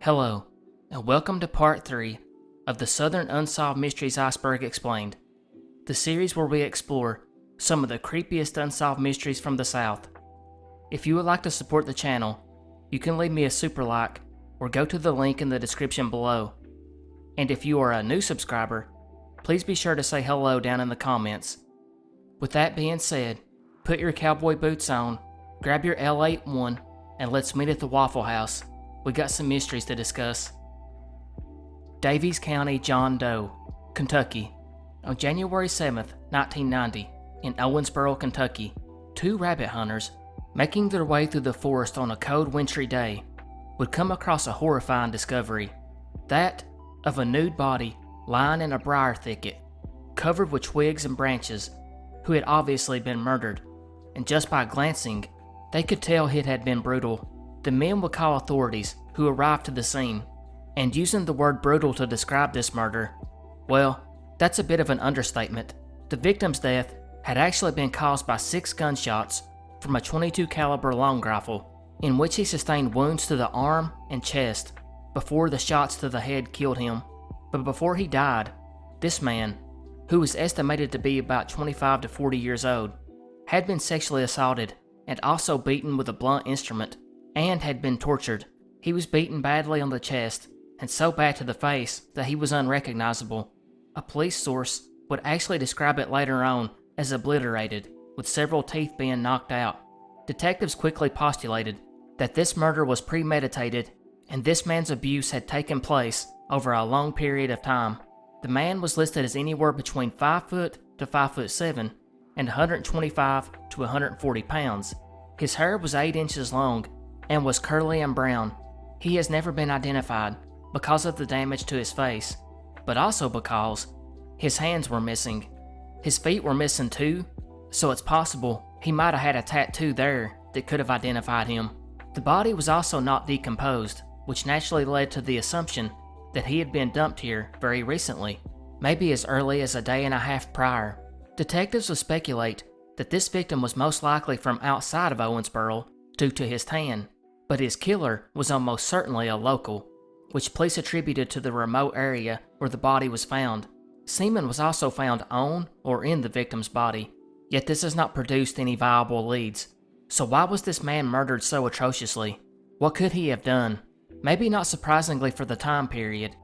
Hello, and welcome to Part 3 of the Southern Unsolved Mysteries Iceberg Explained, the series where we explore some of the creepiest unsolved mysteries from the South. If you would like to support the channel, you can leave me a super like or go to the link in the description below. And if you are a new subscriber, please be sure to say hello down in the comments. With that being said, put your cowboy boots on, grab your L81, and let's meet at the Waffle House. We got some mysteries to discuss. Daviess County, John Doe, Kentucky. On January 7th, 1990, in Owensboro, Kentucky, two rabbit hunters, making their way through the forest on a cold wintry day, would come across a horrifying discovery. That of a nude body lying in a briar thicket, covered with twigs and branches, who had obviously been murdered, and just by glancing, they could tell it had been brutal. The men would call authorities, who arrived to the scene, and using the word brutal to describe this murder, well, that's a bit of an understatement. The victim's death had actually been caused by 6 gunshots from a .22 caliber long rifle, in which he sustained wounds to the arm and chest before the shots to the head killed him. But before he died, this man, who was estimated to be about 25 to 40 years old, had been sexually assaulted and also beaten with a blunt instrument, and had been tortured. He was beaten badly on the chest, and so bad to the face that he was unrecognizable. A police source would actually describe it later on as obliterated, with several teeth being knocked out. Detectives quickly postulated that this murder was premeditated, and this man's abuse had taken place over a long period of time. The man was listed as anywhere between 5 foot to 5'7" and 125 to 140 pounds. His hair was 8 inches long and was curly and brown. He has never been identified because of the damage to his face, but also because his hands were missing. His feet were missing too, so it's possible he might have had a tattoo there that could have identified him. The body was also not decomposed, which naturally led to the assumption that he had been dumped here very recently, maybe as early as a day and a half prior. Detectives would speculate that this victim was most likely from outside of Owensboro due to his tan, but his killer was almost certainly a local, which police attributed to the remote area where the body was found. Semen was also found on or in the victim's body, yet this has not produced any viable leads. So why was this man murdered so atrociously? What could he have done? Maybe not surprisingly for the time period,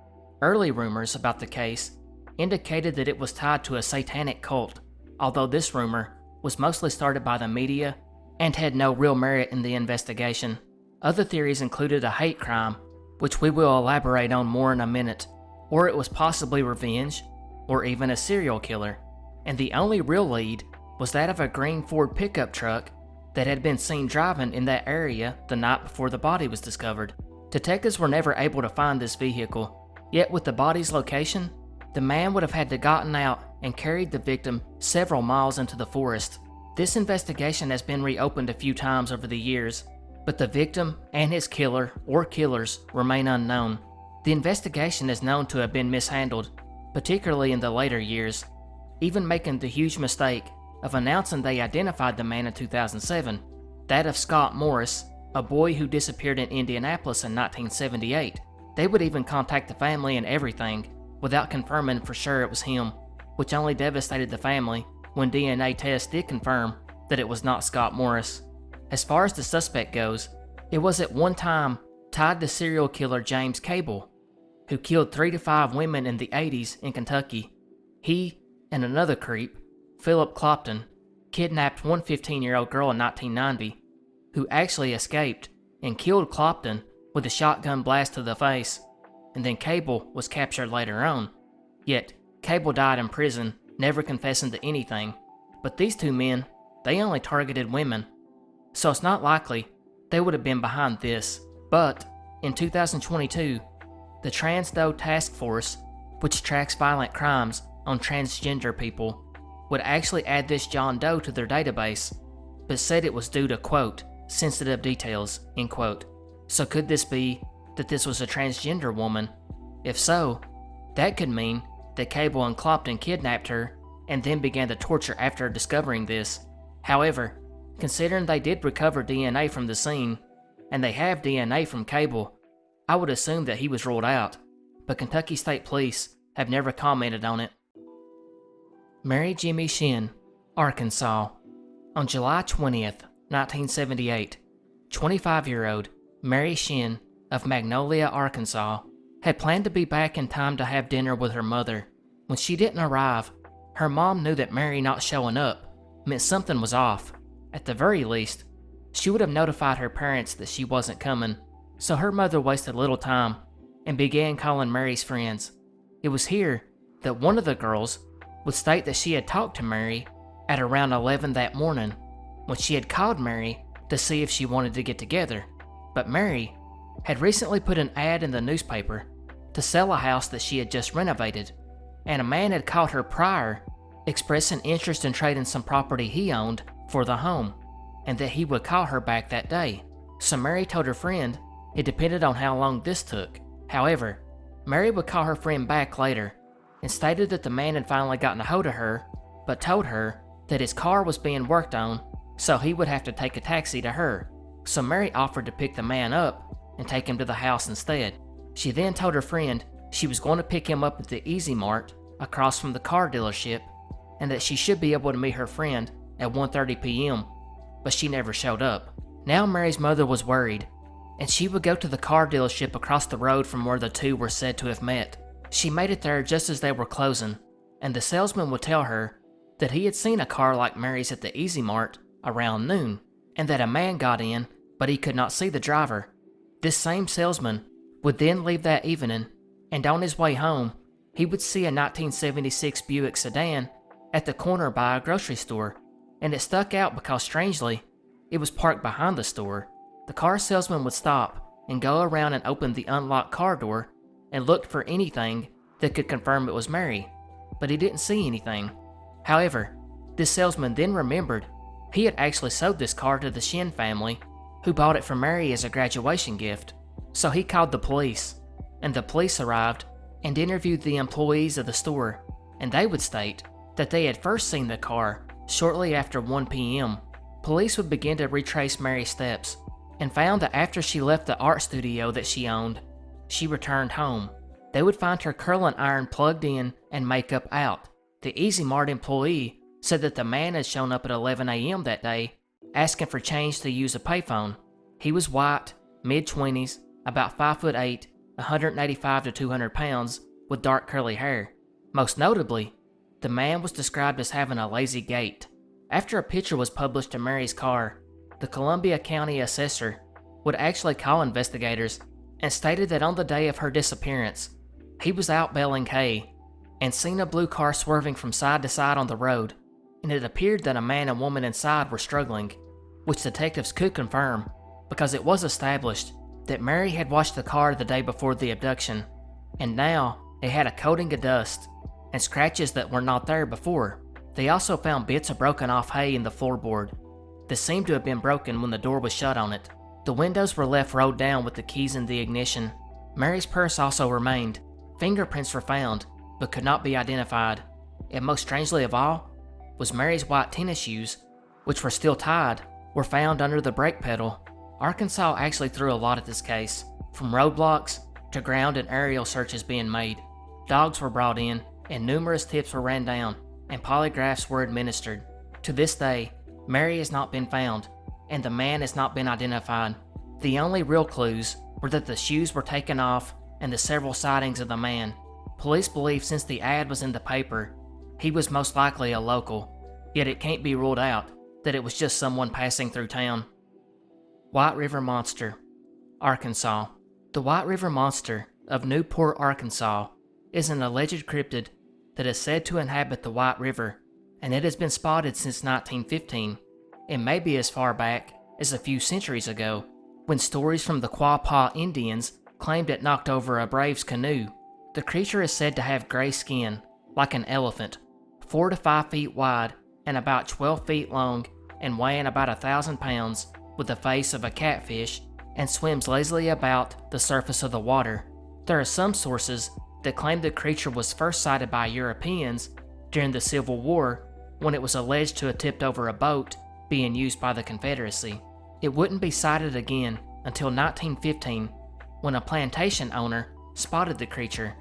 early rumors about the case indicated that it was tied to a satanic cult, although this rumor was mostly started by the media and had no real merit in the investigation. Other theories included a hate crime, which we will elaborate on more in a minute, or it was possibly revenge, or even a serial killer. And the only real lead was that of a green Ford pickup truck that had been seen driving in that area the night before the body was discovered. Detectives were never able to find this vehicle, yet with the body's location, the man would have had to gotten out and carried the victim several miles into the forest. This investigation has been reopened a few times over the years, but the victim and his killer or killers remain unknown. The investigation is known to have been mishandled, particularly in the later years, even making the huge mistake of announcing they identified the man in 2007, that of Scott Morris, a boy who disappeared in Indianapolis in 1978. They would even contact the family and everything, without confirming for sure it was him, which only devastated the family when DNA tests did confirm that it was not Scott Morris. As far as the suspect goes, it was at one time tied to serial killer James Goebel, who killed 3 to 5 women in the 80s in Kentucky. He and another creep, Philip Clopton, kidnapped one 15-year-old girl in 1990, who actually escaped and killed Clopton with a shotgun blast to the face, and then Goebel was captured later on. Yet, Goebel died in prison, never confessing to anything. But these 2 men, they only targeted women, so it's not likely they would have been behind this. But in 2022, the Trans Doe Task Force, which tracks violent crimes on transgender people, would actually add this John Doe to their database, but said it was due to, quote, sensitive details, end quote. So could this be that this was a transgender woman? If so, that could mean that Goebel and Clopton kidnapped her and then began the torture after discovering this. However, considering they did recover DNA from the scene, and they have DNA from Goebel, I would assume that he was ruled out, but Kentucky State Police have never commented on it. Mary Jimmie Shinn, Arkansas. On July 20th, 1978, 25-year-old Mary Shinn of Magnolia, Arkansas, had planned to be back in time to have dinner with her mother. When she didn't arrive, her mom knew that Mary not showing up meant something was off. At the very least, she would have notified her parents that she wasn't coming, so her mother wasted little time and began calling Mary's friends. It was here that one of the girls would state that she had talked to Mary at around 11 that morning, when she had called Mary to see if she wanted to get together. But Mary had recently put an ad in the newspaper to sell a house that she had just renovated, and a man had called her prior expressing interest in trading some property he owned for the home, and that he would call her back that day. So Mary told her friend it depended on how long this took. However, Mary would call her friend back later and stated that the man had finally gotten a hold of her, but told her that his car was being worked on, so he would have to take a taxi to her. So Mary offered to pick the man up and take him to the house instead. She then told her friend she was going to pick him up at the Easy Mart across from the car dealership, and that she should be able to meet her friend at 1:30 p.m., but she never showed up. Now Mary's mother was worried, and she would go to the car dealership across the road from where the two were said to have met. She made it there just as they were closing, and the salesman would tell her that he had seen a car like Mary's at the Easy Mart around noon, and that a man got in, but he could not see the driver. This same salesman would then leave that evening, and on his way home, he would see a 1976 Buick sedan at the corner by a grocery store, and it stuck out because, strangely, it was parked behind the store. The car salesman would stop and go around and open the unlocked car door and looked for anything that could confirm it was Mary, but he didn't see anything. However, this salesman then remembered he had actually sold this car to the Shinn family, who bought it for Mary as a graduation gift. So he called the police, and the police arrived and interviewed the employees of the store, and they would state that they had first seen the car shortly after 1 p.m. Police would begin to retrace Mary's steps and found that after she left the art studio that she owned, she returned home. They would find her curling iron plugged in and makeup out. The Easy Mart employee said that the man had shown up at 11 a.m. that day asking for change to use a payphone. He was white, mid-20s, about 5'8", 185 to 200 pounds, with dark curly hair. Most notably, the man was described as having a lazy gait. After a picture was published of Mary's car, the Columbia County assessor would actually call investigators and stated that on the day of her disappearance, he was out bailing hay and seen a blue car swerving from side to side on the road, and it appeared that a man and woman inside were struggling, which detectives could confirm because it was established that Mary had washed the car the day before the abduction, and now it had a coating of dust and scratches that were not there before. They also found bits of broken off hay in the floorboard that seemed to have been broken when the door was shut on it. The windows were left rolled down with the keys in the ignition. Mary's purse also remained. Fingerprints were found, but could not be identified. And most strangely of all, was Mary's white tennis shoes, which were still tied, were found under the brake pedal. Arkansas actually threw a lot at this case, from roadblocks to ground and aerial searches being made. Dogs were brought in, and numerous tips were ran down, and polygraphs were administered. To this day, Mary has not been found, and the man has not been identified. The only real clues were that the shoes were taken off and the several sightings of the man. Police believe since the ad was in the paper, he was most likely a local, yet it can't be ruled out that it was just someone passing through town. White River Monster, Arkansas. The White River Monster of Newport, Arkansas is an alleged cryptid that is said to inhabit the White River, and it has been spotted since 1915, and maybe as far back as a few centuries ago, when stories from the Quapaw Indians claimed it knocked over a brave's canoe. The creature is said to have gray skin, like an elephant, 4 to 5 feet wide and about 12 feet long, and weighing about 1,000 pounds, with the face of a catfish, and swims lazily about the surface of the water. There are some sources that claim the creature was first sighted by Europeans during the Civil War, when it was alleged to have tipped over a boat being used by the Confederacy. It wouldn't be sighted again until 1915, when a plantation owner spotted the creature.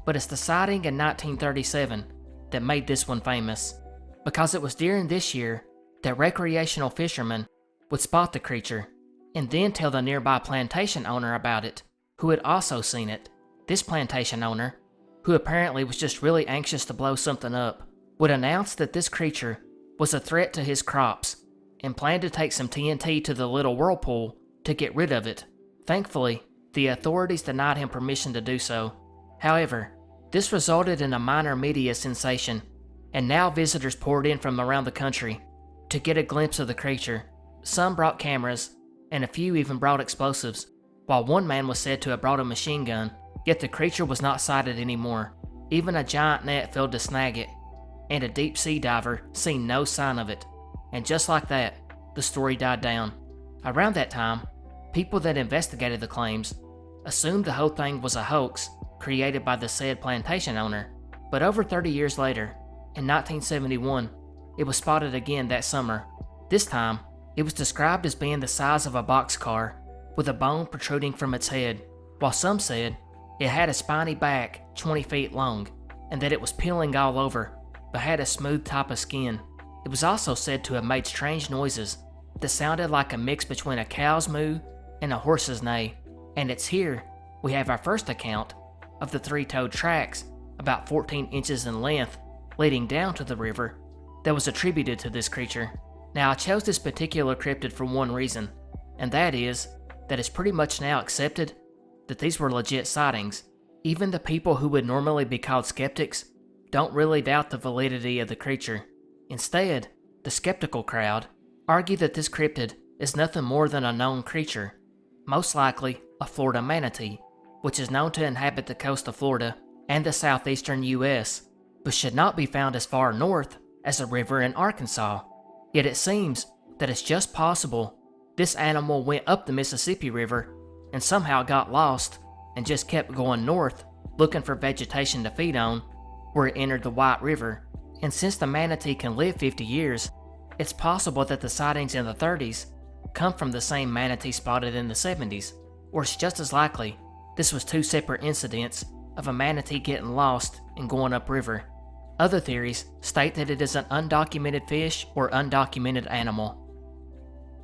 But it's the sighting in 1937 that made this one famous, because it was during this year that recreational fishermen would spot the creature and then tell the nearby plantation owner about it, who had also seen it. This plantation owner, who apparently was just really anxious to blow something up, would announce that this creature was a threat to his crops and planned to take some TNT to the little whirlpool to get rid of it. Thankfully, the authorities denied him permission to do so. However, this resulted in a minor media sensation, and now visitors poured in from around the country to get a glimpse of the creature. Some brought cameras, and a few even brought explosives, while one man was said to have brought a machine gun, yet the creature was not sighted anymore. Even a giant net failed to snag it, and a deep sea diver seen no sign of it. And just like that, the story died down. Around that time, people that investigated the claims assumed the whole thing was a hoax created by the said plantation owner. But over 30 years later, in 1971, it was spotted again that summer. This time, it was described as being the size of a boxcar with a bone protruding from its head, while some said it had a spiny back 20 feet long and that it was peeling all over but had a smooth type of skin. It was also said to have made strange noises that sounded like a mix between a cow's moo and a horse's neigh. And it's here we have our first account of the three-toed tracks, about 14 inches in length, leading down to the river, that was attributed to this creature. Now, I chose this particular cryptid for one reason, and that is that it's pretty much now accepted that these were legit sightings. Even the people who would normally be called skeptics don't really doubt the validity of the creature. Instead, the skeptical crowd argue that this cryptid is nothing more than a known creature, most likely a Florida manatee, which is known to inhabit the coast of Florida and the southeastern U.S., but should not be found as far north as a river in Arkansas. Yet it seems that it's just possible this animal went up the Mississippi River and somehow got lost and just kept going north looking for vegetation to feed on where it entered the White River. And since the manatee can live 50 years, it's possible that the sightings in the 30s come from the same manatee spotted in the 70s, or it's just as likely this was two separate incidents of a manatee getting lost and going upriver. Other theories state that it is an undocumented fish or undocumented animal.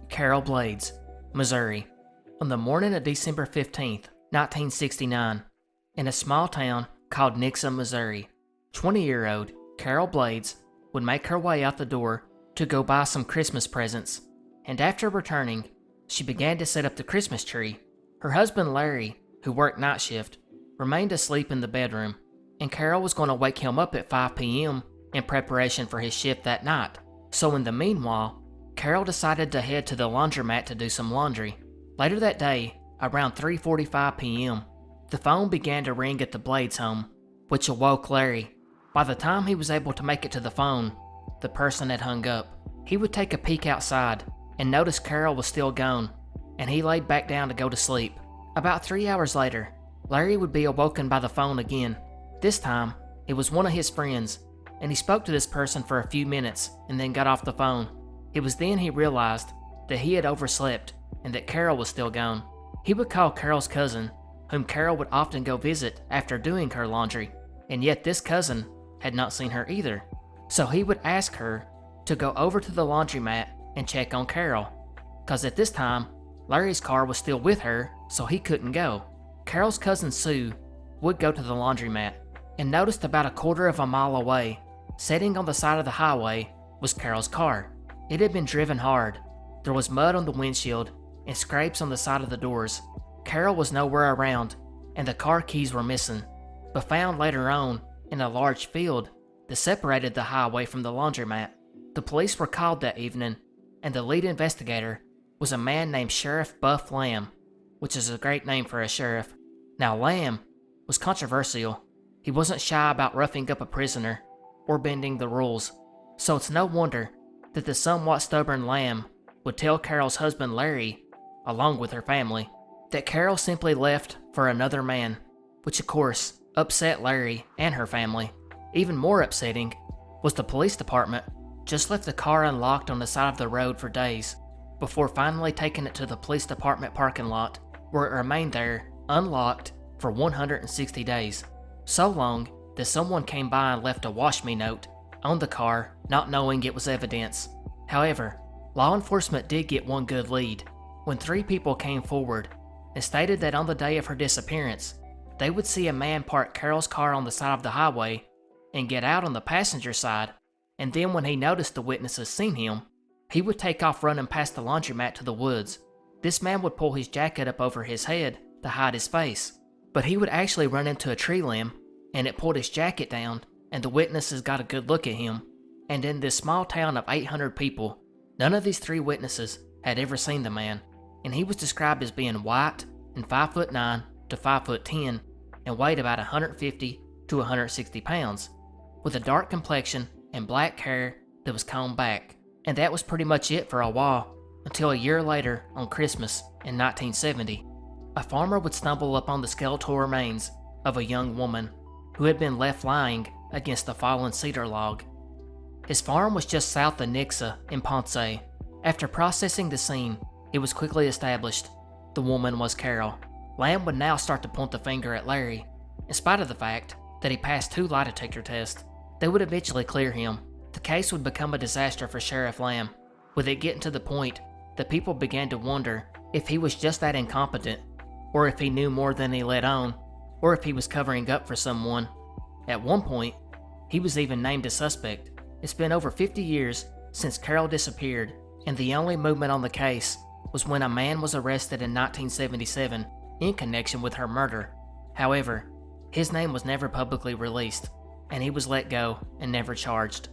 Carol Blades, Missouri. On the morning of December 15th, 1969, in a small town called Nixa, Missouri, 20-year-old Carol Blades would make her way out the door to go buy some Christmas presents, and after returning, she began to set up the Christmas tree. Her husband Larry, who worked night shift, remained asleep in the bedroom, and Carol was going to wake him up at 5 p.m. in preparation for his shift that night. So in the meanwhile, Carol decided to head to the laundromat to do some laundry. Later that day, around 3:45 p.m., the phone began to ring at the Blades home, which awoke Larry. By the time he was able to make it to the phone, the person had hung up. He would take a peek outside and notice Carol was still gone, and he laid back down to go to sleep. About 3 hours later, Larry would be awoken by the phone again. This time, it was one of his friends, and he spoke to this person for a few minutes and then got off the phone. It was then he realized that he had overslept and that Carol was still gone. He would call Carol's cousin, whom Carol would often go visit after doing her laundry, and yet this cousin had not seen her either. So he would ask her to go over to the laundromat and check on Carol, because at this time, Larry's car was still with her, so he couldn't go. Carol's cousin Sue would go to the laundromat and noticed about a quarter of a mile away, sitting on the side of the highway, was Carol's car. It had been driven hard. There was mud on the windshield and scrapes on the side of the doors. Carol was nowhere around, and the car keys were missing, but found later on in a large field that separated the highway from the laundromat. The police were called that evening, and the lead investigator was a man named Sheriff Buff Lamb, which is a great name for a sheriff. Now, Lamb was controversial. He wasn't shy about roughing up a prisoner or bending the rules, so it's no wonder that the somewhat stubborn Lamb would tell Carol's husband Larry, along with her family, that Carol simply left for another man, which of course upset Larry and her family. Even more upsetting was the police department just left the car unlocked on the side of the road for days before finally taking it to the police department parking lot, where it remained there unlocked, for 160 days. So long that someone came by and left a "wash me" note on the car, not knowing it was evidence. However, law enforcement did get one good lead when 3 people came forward and stated that on the day of her disappearance, they would see a man park Carol's car on the side of the highway and get out on the passenger side, and then when he noticed the witnesses seen him, he would take off running past the laundromat to the woods. This man would pull his jacket up over his head to hide his face, but he would actually run into a tree limb, and it pulled his jacket down, and the witnesses got a good look at him. And in this small town of 800 people, none of these 3 witnesses had ever seen the man, and he was described as being white and 5'9" to 5'10" and weighed about 150 to 160 pounds, with a dark complexion and black hair that was combed back. And that was pretty much it for a while, until a year later, on Christmas in 1970, a farmer would stumble upon the skeletal remains of a young woman who had been left lying against a fallen cedar log. His farm was just south of Nixa in Ponce. After processing the scene, it was quickly established the woman was Carol. Lamb would now start to point the finger at Larry. In spite of the fact that he passed 2 lie detector tests, they would eventually clear him. The case would become a disaster for Sheriff Lamb, with it getting to the point that people began to wonder if he was just that incompetent, or if he knew more than he let on, or if he was covering up for someone. At one point, he was even named a suspect. It's been over 50 years since Carol disappeared, and the only movement on the case was when a man was arrested in 1977 in connection with her murder. However, his name was never publicly released, and he was let go and never charged.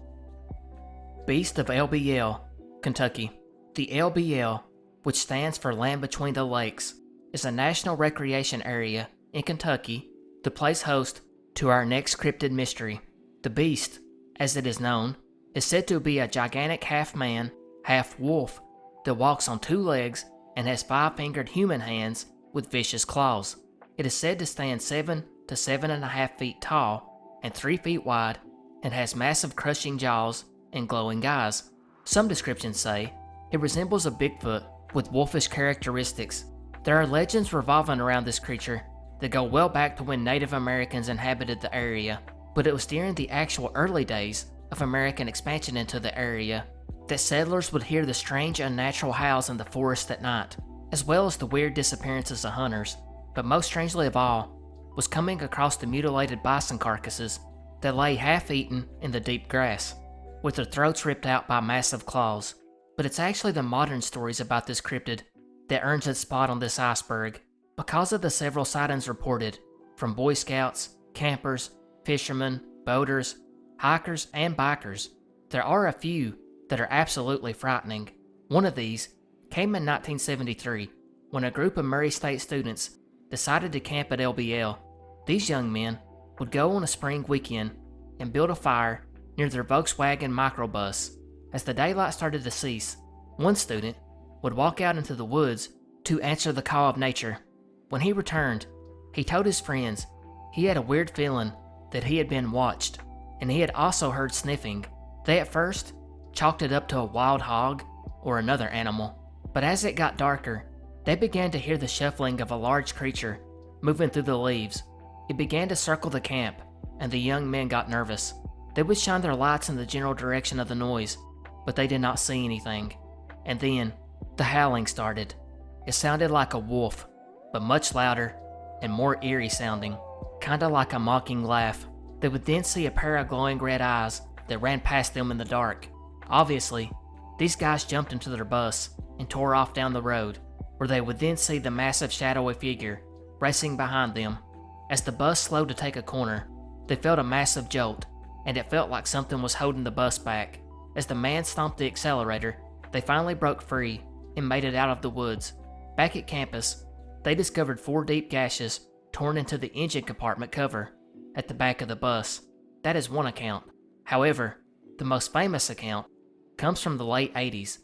Beast of LBL, Kentucky. The LBL, which stands for Land Between the Lakes, is a national recreation area in Kentucky, the place host to our next cryptid mystery. The beast, as it is known, is said to be a gigantic half-man, half-wolf that walks on 2 legs and has 5-fingered human hands with vicious claws. It is said to stand 7 to 7.5 feet tall and 3 feet wide and has massive crushing jaws and glowing eyes. Some descriptions say it resembles a Bigfoot with wolfish characteristics. There are legends revolving around this creature that go well back to when Native Americans inhabited the area, but it was during the actual early days of American expansion into the area that settlers would hear the strange unnatural howls in the forest at night, as well as the weird disappearances of hunters. But most strangely of all was coming across the mutilated bison carcasses that lay half-eaten in the deep grass, with their throats ripped out by massive claws. But it's actually the modern stories about this cryptid that earns its spot on this iceberg, because of the several sightings reported from Boy Scouts, campers, fishermen, boaters, hikers, and bikers. There are a few that are absolutely frightening. One of these came in 1973 when a group of Murray State students decided to camp at LBL. These young men would go on a spring weekend and build a fire near their Volkswagen microbus. As the daylight started to cease, one student would walk out into the woods to answer the call of nature. When he returned, he told his friends he had a weird feeling that he had been watched, and he had also heard sniffing. They at first chalked it up to a wild hog or another animal, but as it got darker, they began to hear the shuffling of a large creature moving through the leaves. It began to circle the camp, and the young men got nervous. They would shine their lights in the general direction of the noise, but they did not see anything. And then, the howling started. It sounded like a wolf, but much louder and more eerie sounding, kinda like a mocking laugh. They would then see a pair of glowing red eyes that ran past them in the dark. Obviously, these guys jumped into their bus and tore off down the road, where they would then see the massive shadowy figure racing behind them. As the bus slowed to take a corner, they felt a massive jolt, and it felt like something was holding the bus back. As the man stomped the accelerator, they finally broke free and made it out of the woods. Back at campus, they discovered 4 deep gashes torn into the engine compartment cover at the back of the bus. That is one account. However, the most famous account comes from the late 80s,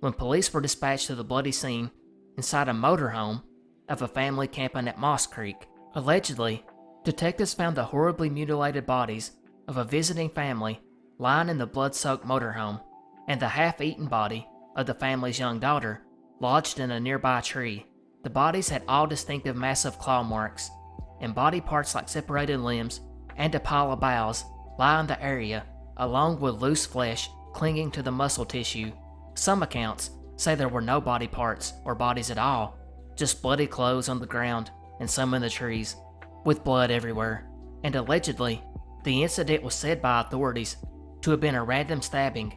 when police were dispatched to the bloody scene inside a motorhome of a family camping at Moss Creek. Allegedly, detectives found the horribly mutilated bodies of a visiting family lying in the blood-soaked motorhome, and the half-eaten body of the family's young daughter lodged in a nearby tree. The bodies had all distinctive massive claw marks, and body parts like separated limbs and a pile of bowels lie in the area, along with loose flesh clinging to the muscle tissue. Some accounts say there were no body parts or bodies at all, just bloody clothes on the ground and some in the trees, with blood everywhere. And allegedly, the incident was said by authorities to have been a random stabbing,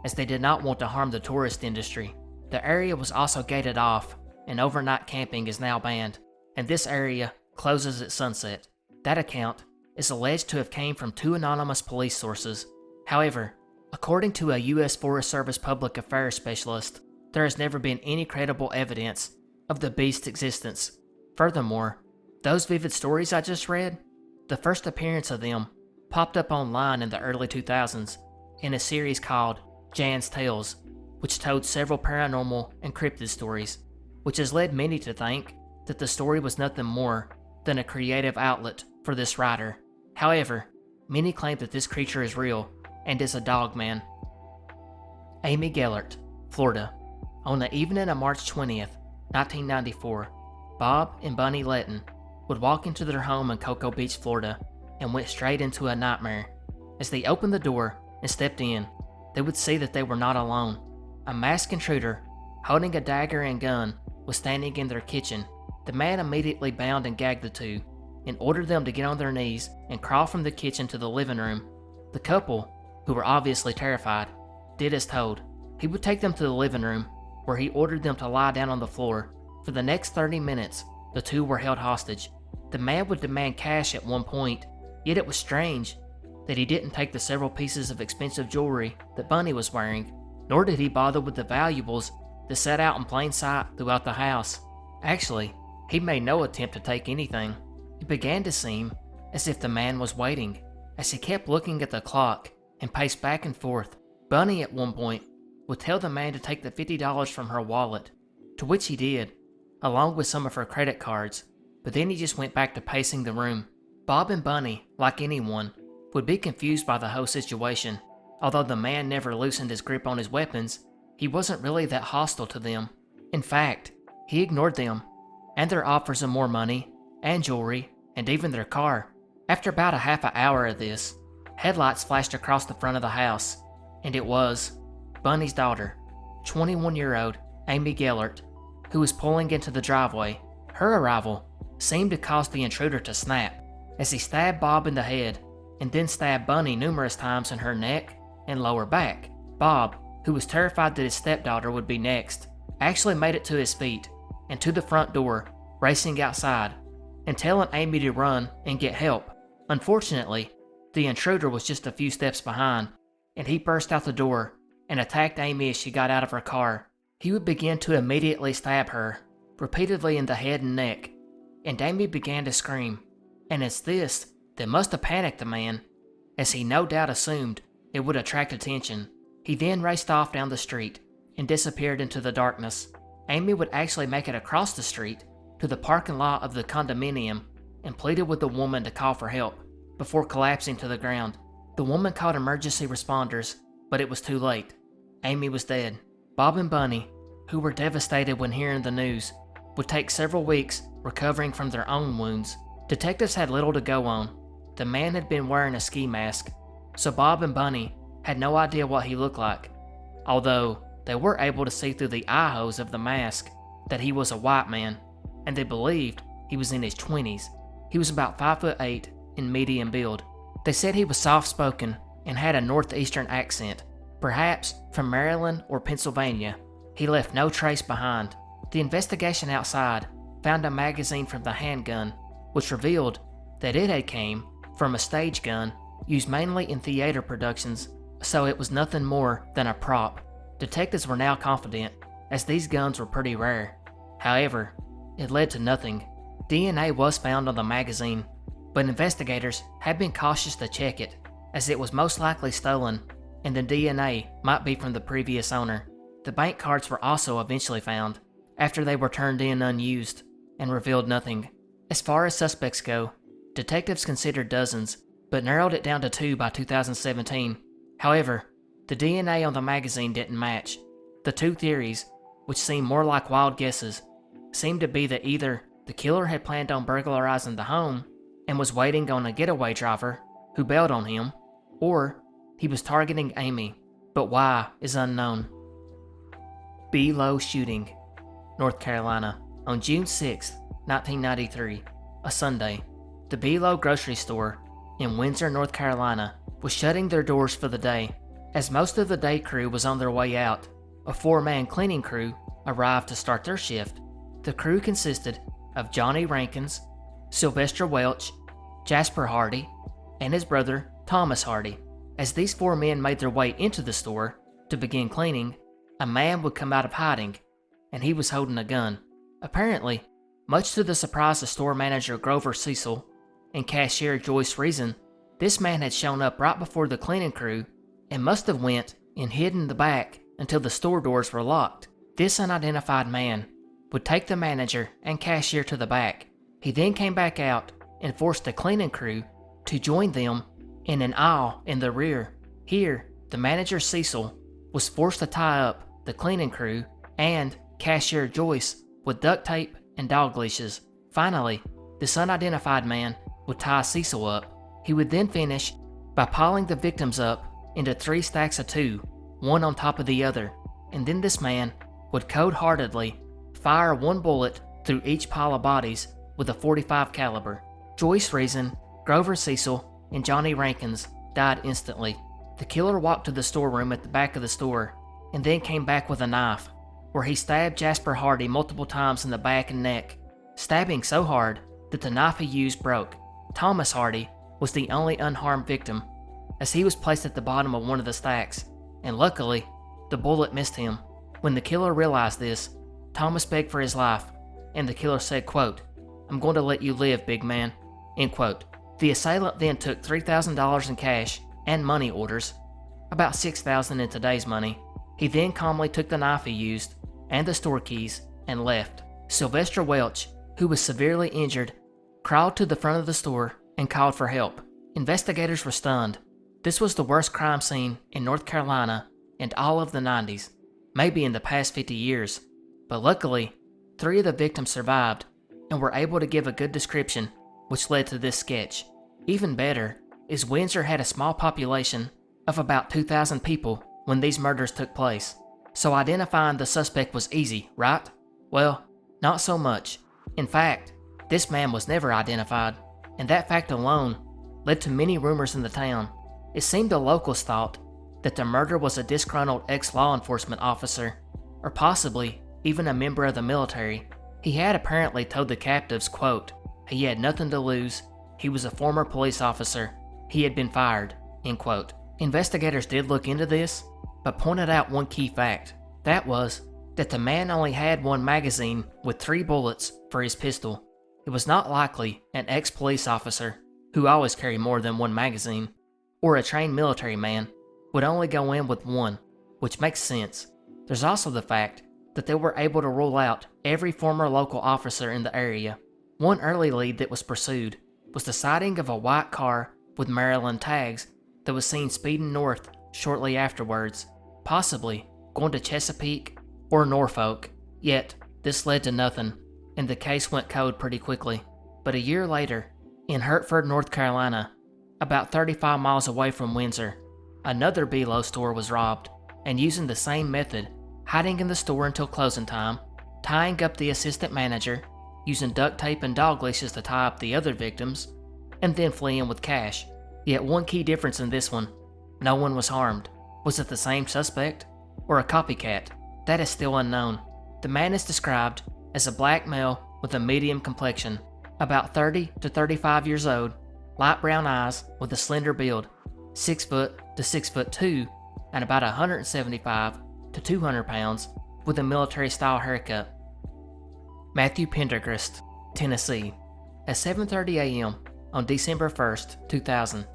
as they did not want to harm the tourist industry. The area was also gated off, and overnight camping is now banned, and this area closes at sunset. That account is alleged to have came from 2 anonymous police sources. However, according to a U.S. Forest Service public affairs specialist, there has never been any credible evidence of the beast's existence. Furthermore, those vivid stories I just read, the first appearance of them popped up online in the early 2000s in a series called Jan's Tales, which told several paranormal and cryptid stories, which has led many to think that the story was nothing more than a creative outlet for this writer. However, many claim that this creature is real and is a dogman. Amy Gellert, Florida. On the evening of March 20th, 1994, Bob and Bunny Letton would walk into their home in Cocoa Beach, Florida, and went straight into a nightmare. As they opened the door and stepped in, they would see that they were not alone. A masked intruder, holding a dagger and gun, was standing in their kitchen. The man immediately bound and gagged the two, and ordered them to get on their knees and crawl from the kitchen to the living room. The couple, who were obviously terrified, did as told. He would take them to the living room, where he ordered them to lie down on the floor. For the next 30 minutes, the two were held hostage. The man would demand cash at one point, yet it was strange that he didn't take the several pieces of expensive jewelry that Bunny was wearing, nor did he bother with the valuables that sat out in plain sight throughout the house. Actually, he made no attempt to take anything. It began to seem as if the man was waiting, as he kept looking at the clock and paced back and forth. Bunny at one point would tell the man to take the $50 from her wallet, to which he did, along with some of her credit cards, but then he just went back to pacing the room. Bob and Bunny, like anyone, would be confused by the whole situation. Although the man never loosened his grip on his weapons, he wasn't really that hostile to them. In fact, he ignored them, and their offers of more money, and jewelry, and even their car. After about a half an hour of this, headlights flashed across the front of the house, and it was Bunny's daughter, 21-year-old Amy Gellert, who was pulling into the driveway. Her arrival seemed to cause the intruder to snap, as he stabbed Bob in the head, and then stabbed Bunny numerous times in her neck and lower back. Bob, who was terrified that his stepdaughter would be next, actually made it to his feet and to the front door, racing outside and telling Amy to run and get help. Unfortunately, the intruder was just a few steps behind, and he burst out the door and attacked Amy as she got out of her car. He would begin to immediately stab her, repeatedly in the head and neck, and Amy began to scream. And it's this that must have panicked the man, as he no doubt assumed it would attract attention. He then raced off down the street and disappeared into the darkness. Amy would actually make it across the street to the parking lot of the condominium and pleaded with the woman to call for help before collapsing to the ground. The woman called emergency responders, but it was too late. Amy was dead. Bob and Bunny, who were devastated when hearing the news, would take several weeks recovering from their own wounds. Detectives had little to go on. The man had been wearing a ski mask, so Bob and Bunny had no idea what he looked like, although they were able to see through the eye holes of the mask that he was a white man, and they believed he was in his 20s. He was about 5'8" in medium build. They said he was soft-spoken and had a northeastern accent, perhaps from Maryland or Pennsylvania. He left no trace behind. The investigation outside found a magazine from the handgun, which revealed that it had came from a stage gun used mainly in theater productions, so it was nothing more than a prop. Detectives were now confident, as these guns were pretty rare. However, it led to nothing. DNA was found on the magazine, but investigators had been cautious to check it, as it was most likely stolen, and the DNA might be from the previous owner. The bank cards were also eventually found, after they were turned in unused, and revealed nothing. As far as suspects go, detectives considered dozens, but narrowed it down to 2 by 2017. However, the DNA on the magazine didn't match. The two theories, which seemed more like wild guesses, seemed to be that either the killer had planned on burglarizing the home and was waiting on a getaway driver who bailed on him, or he was targeting Amy, but why is unknown. B. Lowe shooting, North Carolina, on June 6, 1993, a Sunday. The B. Lowe grocery store in Windsor, North Carolina, was shutting their doors for the day. As most of the day crew was on their way out, a 4-man cleaning crew arrived to start their shift. The crew consisted of Johnny Rankins, Sylvester Welch, Jasper Hardy, and his brother Thomas Hardy. As these 4 men made their way into the store to begin cleaning, a man would come out of hiding, and he was holding a gun. Apparently, much to the surprise of store manager Grover Cecil and cashier Joyce Reason, this man had shown up right before the cleaning crew and must have went and hid in the back until the store doors were locked. This unidentified man would take the manager and cashier to the back. He then came back out and forced the cleaning crew to join them in an aisle in the rear. Here, the manager Cecil was forced to tie up the cleaning crew and cashier Joyce with duct tape and dog leashes. Finally, this unidentified man would tie Cecil up. He would then finish by piling the victims up into 3 stacks of 2, one on top of the other, and then this man would cold-heartedly fire 1 bullet through each pile of bodies with a .45 caliber. Joyce Reason, Grover Cecil, and Johnny Rankins died instantly. The killer walked to the storeroom at the back of the store and then came back with a knife, where he stabbed Jasper Hardy multiple times in the back and neck, stabbing so hard that the knife he used broke. Thomas Hardy was the only unharmed victim, as he was placed at the bottom of one of the stacks, and luckily, the bullet missed him. When the killer realized this, Thomas begged for his life, and the killer said, quote, "I'm going to let you live, big man," end quote. The assailant then took $3,000 in cash and money orders, about $6,000 in today's money. He then calmly took the knife he used and the store keys and left. Sylvester Welch, who was severely injured, crawled to the front of the store and called for help. Investigators were stunned. This was the worst crime scene in North Carolina in all of the 90s, maybe in the past 50 years. But luckily, 3 of the victims survived and were able to give a good description, which led to this sketch. Even better is Windsor had a small population of about 2,000 people when these murders took place, so identifying the suspect was easy, right? Well, not so much. In fact, this man was never identified, and that fact alone led to many rumors in the town. It seemed the locals thought that the murder was a disgruntled ex-law enforcement officer, or possibly even a member of the military. He had apparently told the captives, quote, he had nothing to lose, he was a former police officer, he had been fired, end quote. Investigators did look into this, but pointed out one key fact. That was that the man only had 1 magazine with 3 bullets for his pistol. It was not likely an ex-police officer, who always carried more than 1 magazine, or a trained military man, would only go in with 1, which makes sense. There's also the fact that they were able to rule out every former local officer in the area. One early lead that was pursued was the sighting of a white car with Maryland tags that was seen speeding north shortly afterwards, possibly going to Chesapeake or Norfolk. Yet, this led to nothing, and the case went cold pretty quickly. But a year later, in Hertford, North Carolina, about 35 miles away from Windsor, another B. Lowe store was robbed, and using the same method, hiding in the store until closing time, tying up the assistant manager, using duct tape and dog leashes to tie up the other victims, and then fleeing with cash. Yet one key difference in this one: no one was harmed. Was it the same suspect, or a copycat? That is still unknown. The man is described as a black male with a medium complexion, about 30 to 35 years old, light brown eyes with a slender build, 6 foot to 6'2", and about 175 to 200 pounds, with a military-style haircut. Matthew Pendergrast, Tennessee. At 7:30 a.m. on December 1st, 2000,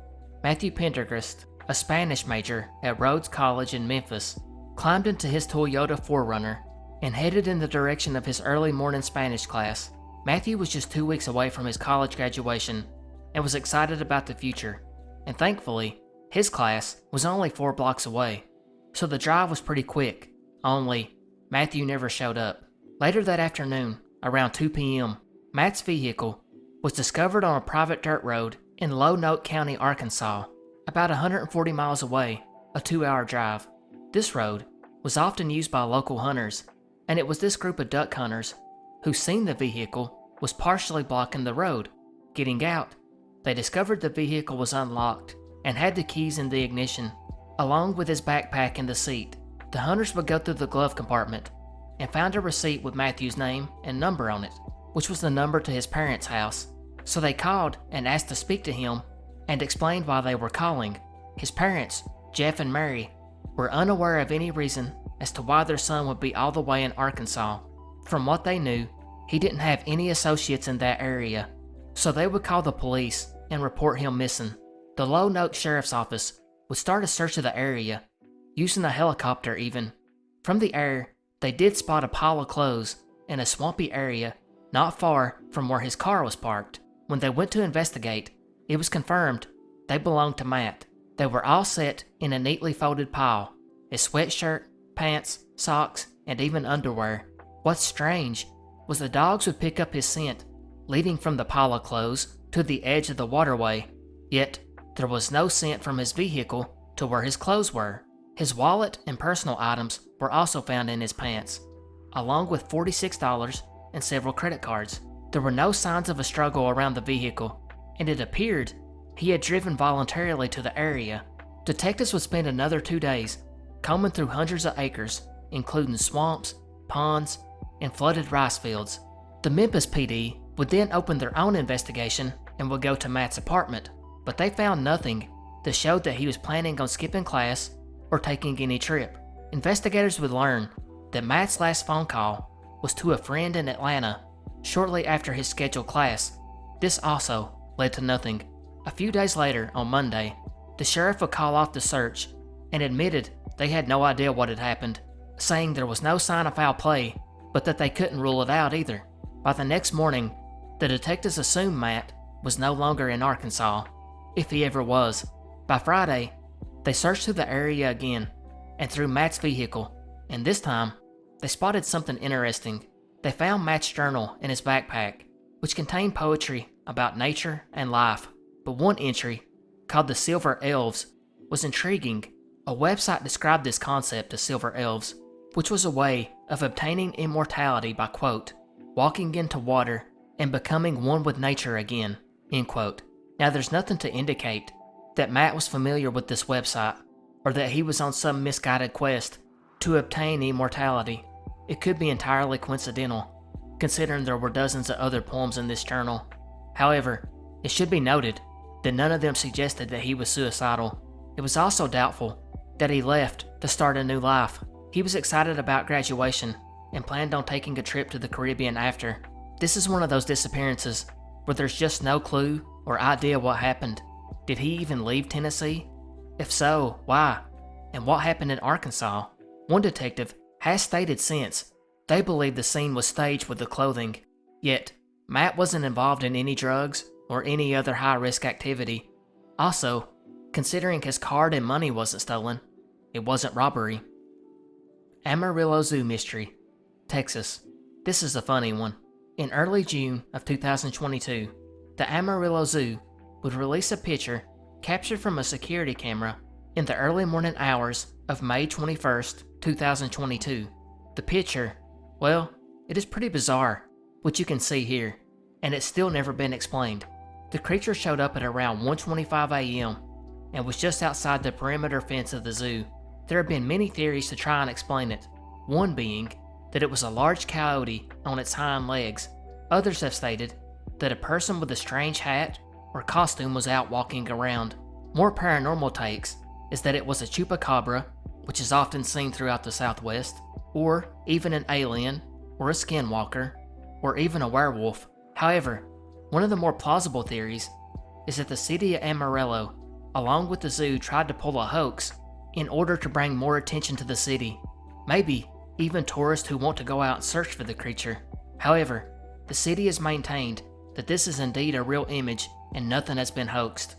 Matthew Pendergrast, a Spanish major at Rhodes College in Memphis, climbed into his Toyota 4Runner and headed in the direction of his early morning Spanish class. Matthew was just 2 weeks away from his college graduation and was excited about the future, and thankfully, his class was only 4 blocks away, so the drive was pretty quick, only Matthew never showed up. Later that afternoon, around 2 p.m., Matt's vehicle was discovered on a private dirt road in Lonoke County, Arkansas, about 140 miles away, a 2-hour drive. This road was often used by local hunters, and it was this group of duck hunters who seen the vehicle was partially blocking the road. Getting out, they discovered the vehicle was unlocked and had the keys in the ignition, along with his backpack in the seat. The hunters would go through the glove compartment and found a receipt with Matthew's name and number on it, which was the number to his parents' house. So they called and asked to speak to him and explained why they were calling. His parents, Jeff and Mary, were unaware of any reason as to why their son would be all the way in Arkansas. From what they knew, he didn't have any associates in that area, so they would call the police and report him missing. The Lonoke Sheriff's Office would start a search of the area, using a helicopter even. From the air, they did spot a pile of clothes in a swampy area not far from where his car was parked. When they went to investigate, it was confirmed they belonged to Matt. They were all set in a neatly folded pile, his sweatshirt, pants, socks, and even underwear. What's strange was the dogs would pick up his scent, leading from the pile of clothes to the edge of the waterway, yet there was no scent from his vehicle to where his clothes were. His wallet and personal items were also found in his pants, along with $46 and several credit cards. There were no signs of a struggle around the vehicle, and it appeared he had driven voluntarily to the area. Detectives would spend another 2 days combing through hundreds of acres, including swamps, ponds, and flooded rice fields. The Memphis PD would then open their own investigation and would go to Matt's apartment, but they found nothing that showed that he was planning on skipping class or taking any trip. Investigators would learn that Matt's last phone call was to a friend in Atlanta shortly after his scheduled class. This also led to nothing. A few days later, on Monday, the sheriff would call off the search and admitted they had no idea what had happened, saying there was no sign of foul play, but that they couldn't rule it out either. By the next morning, the detectives assumed Matt was no longer in Arkansas, if he ever was. By Friday, they searched through the area again and through Matt's vehicle, and this time, they spotted something interesting. They found Matt's journal in his backpack, which contained poetry about nature and life. But one entry, called the Silver Elves, was intriguing. A website described this concept as Silver Elves, which was a way of obtaining immortality by, quote, walking into water and becoming one with nature again, end quote. Now there's nothing to indicate that Matt was familiar with this website, or that he was on some misguided quest to obtain immortality. It could be entirely coincidental, considering there were dozens of other poems in this journal. However, it should be noted that none of them suggested that he was suicidal. It was also doubtful that he left to start a new life. He was excited about graduation and planned on taking a trip to the Caribbean after. This is one of those disappearances where there's just no clue or idea what happened. Did he even leave Tennessee? If so, why? And what happened in Arkansas? One detective has stated since they believe the scene was staged with the clothing, yet Matt wasn't involved in any drugs or any other high-risk activity. Also, considering his card and money wasn't stolen, it wasn't robbery. Amarillo Zoo Mystery, Texas. This is a funny one. In early June of 2022, the Amarillo Zoo would release a picture captured from a security camera in the early morning hours of May 21st, 2022. The picture, well, it is pretty bizarre, which you can see here, and it's still never been explained. The creature showed up at around 1:25 a.m. and was just outside the perimeter fence of the zoo. There have been many theories to try and explain it, one being that it was a large coyote on its hind legs. Others have stated that a person with a strange hat or costume was out walking around. More paranormal takes is that it was a chupacabra, which is often seen throughout the Southwest, or even an alien, or a skinwalker, or even a werewolf. However, one of the more plausible theories is that the city of Amarillo, along with the zoo, tried to pull a hoax in order to bring more attention to the city. Maybe even tourists who want to go out and search for the creature. However, the city has maintained that this is indeed a real image and nothing has been hoaxed.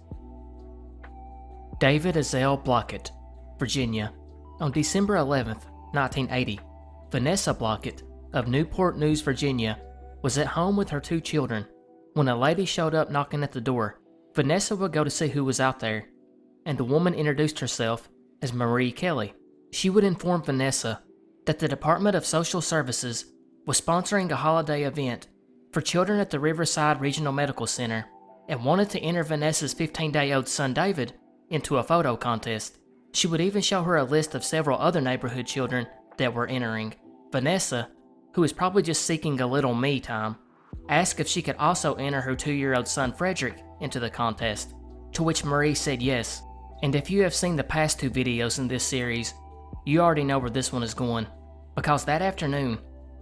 David Ezell Blockett, Virginia. On December 11th, 1980, Vanessa Blockett of Newport News, Virginia, was at home with her 2 children when a lady showed up knocking at the door. Vanessa would go to see who was out there, and the woman introduced herself as Marie Kelly. She would inform Vanessa that the Department of Social Services was sponsoring a holiday event for children at the Riverside Regional Medical Center and wanted to enter Vanessa's 15-day-old son David into a photo contest. She would even show her a list of several other neighborhood children that were entering. Vanessa, who was probably just seeking a little me time, asked if she could also enter her 2-year-old son Frederick into the contest, to which Marie said yes. And if you have seen the past 2 videos in this series, you already know where this one is going, because that afternoon,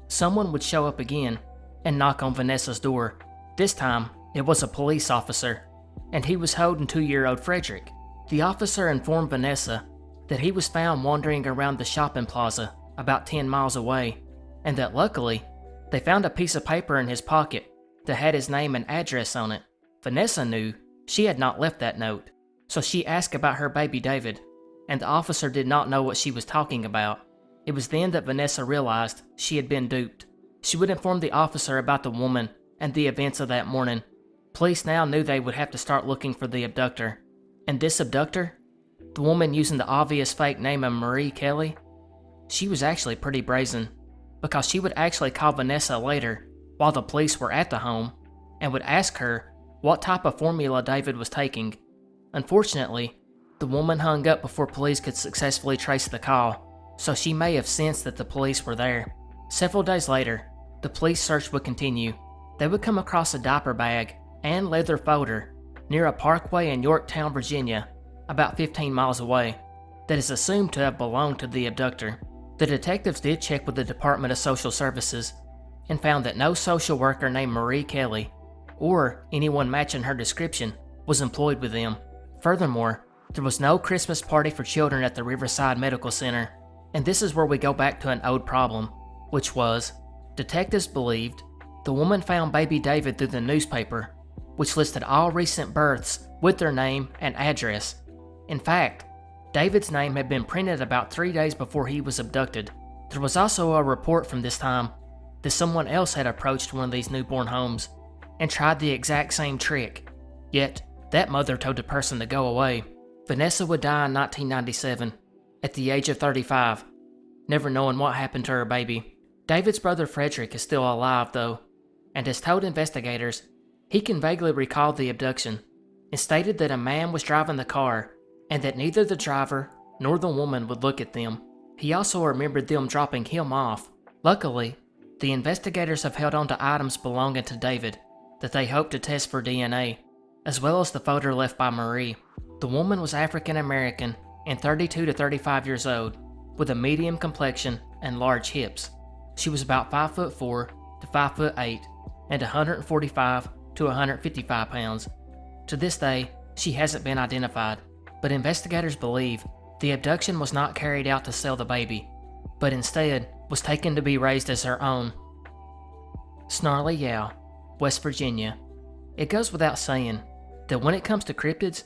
someone would show up again and knock on Vanessa's door. This time, it was a police officer, and he was holding 2-year-old Frederick. The officer informed Vanessa that he was found wandering around the shopping plaza about 10 miles away, and that luckily, they found a piece of paper in his pocket that had his name and address on it. Vanessa knew she had not left that note, so she asked about her baby David, and the officer did not know what she was talking about. It was then that Vanessa realized she had been duped. She would inform the officer about the woman and the events of that morning. Police now knew they would have to start looking for the abductor. And this abductor, the woman using the obvious fake name of Marie Kelly, she was actually pretty brazen, because she would actually call Vanessa later while the police were at the home and would ask her what type of formula David was taking. Unfortunately, the woman hung up before police could successfully trace the call, so she may have sensed that the police were there. Several days later, the police search would continue. They would come across a diaper bag and leather folder near a parkway in Yorktown, Virginia, about 15 miles away, that is assumed to have belonged to the abductor. The detectives did check with the Department of Social Services and found that no social worker named Marie Kelly, or anyone matching her description, was employed with them. Furthermore, there was no Christmas party for children at the Riverside Medical Center, and this is where we go back to an old problem, which was, detectives believed the woman found baby David through the newspaper, which listed all recent births with their name and address. In fact, David's name had been printed about 3 days before he was abducted. There was also a report from this time that someone else had approached one of these newborn homes and tried the exact same trick, yet that mother told the person to go away. Vanessa would die in 1997 at the age of 35, never knowing what happened to her baby. David's brother Frederick is still alive though, and has told investigators he can vaguely recall the abduction and stated that a man was driving the car and that neither the driver nor the woman would look at them. He also remembered them dropping him off. Luckily, the investigators have held on to items belonging to David that they hope to test for DNA, as well as the photo left by Marie. The woman was African American and 32 to 35 years old, with a medium complexion and large hips. She was about 5'4" to 5'8" and 145 to 155 pounds. To this day, she hasn't been identified, but investigators believe the abduction was not carried out to sell the baby, but instead was taken to be raised as her own. Snarly, West Virginia. It goes without saying that when it comes to cryptids,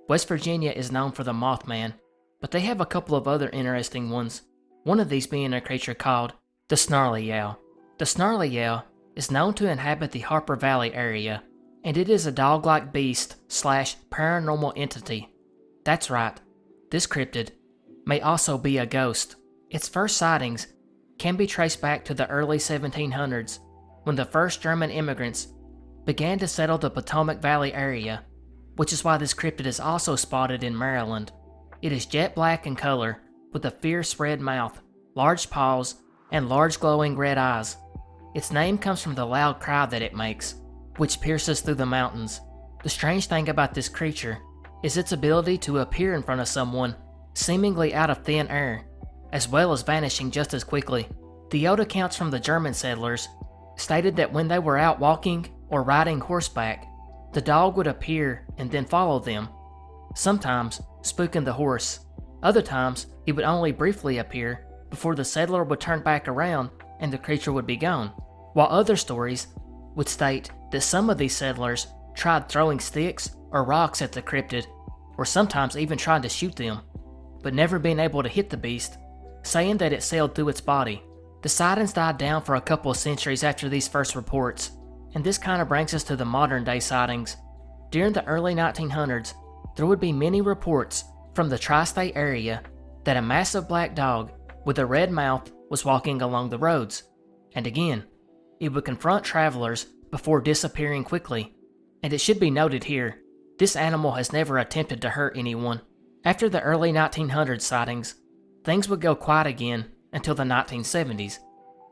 West Virginia is known for the Mothman, but they have a couple of other interesting ones, one of these being a creature called the Snarly Yow. The Snarly Yow is known to inhabit the Harper Valley area, and it is a dog-like beast / paranormal entity. That's right, this cryptid may also be a ghost. Its first sightings can be traced back to the early 1700s, when the first German immigrants began to settle the Potomac Valley area, which is why this cryptid is also spotted in Maryland. It is jet black in color, with a fierce red mouth, large paws, and large glowing red eyes. Its name comes from the loud cry that it makes, which pierces through the mountains. The strange thing about this creature is its ability to appear in front of someone, seemingly out of thin air, as well as vanishing just as quickly. The old accounts from the German settlers stated that when they were out walking or riding horseback, the dog would appear and then follow them, sometimes spooking the horse. Other times, he would only briefly appear before the settler would turn back around and the creature would be gone, while other stories would state that some of these settlers tried throwing sticks or rocks at the cryptid, or sometimes even tried to shoot them, but never being able to hit the beast, saying that it sailed through its body. The sightings died down for a couple of centuries after these first reports, and this kind of brings us to the modern day sightings. During the early 1900s, there would be many reports from the tri-state area that a massive black dog with a red mouth was walking along the roads, and again, it would confront travelers before disappearing quickly. And it should be noted here, this animal has never attempted to hurt anyone. After the early 1900s sightings, things would go quiet again until the 1970s,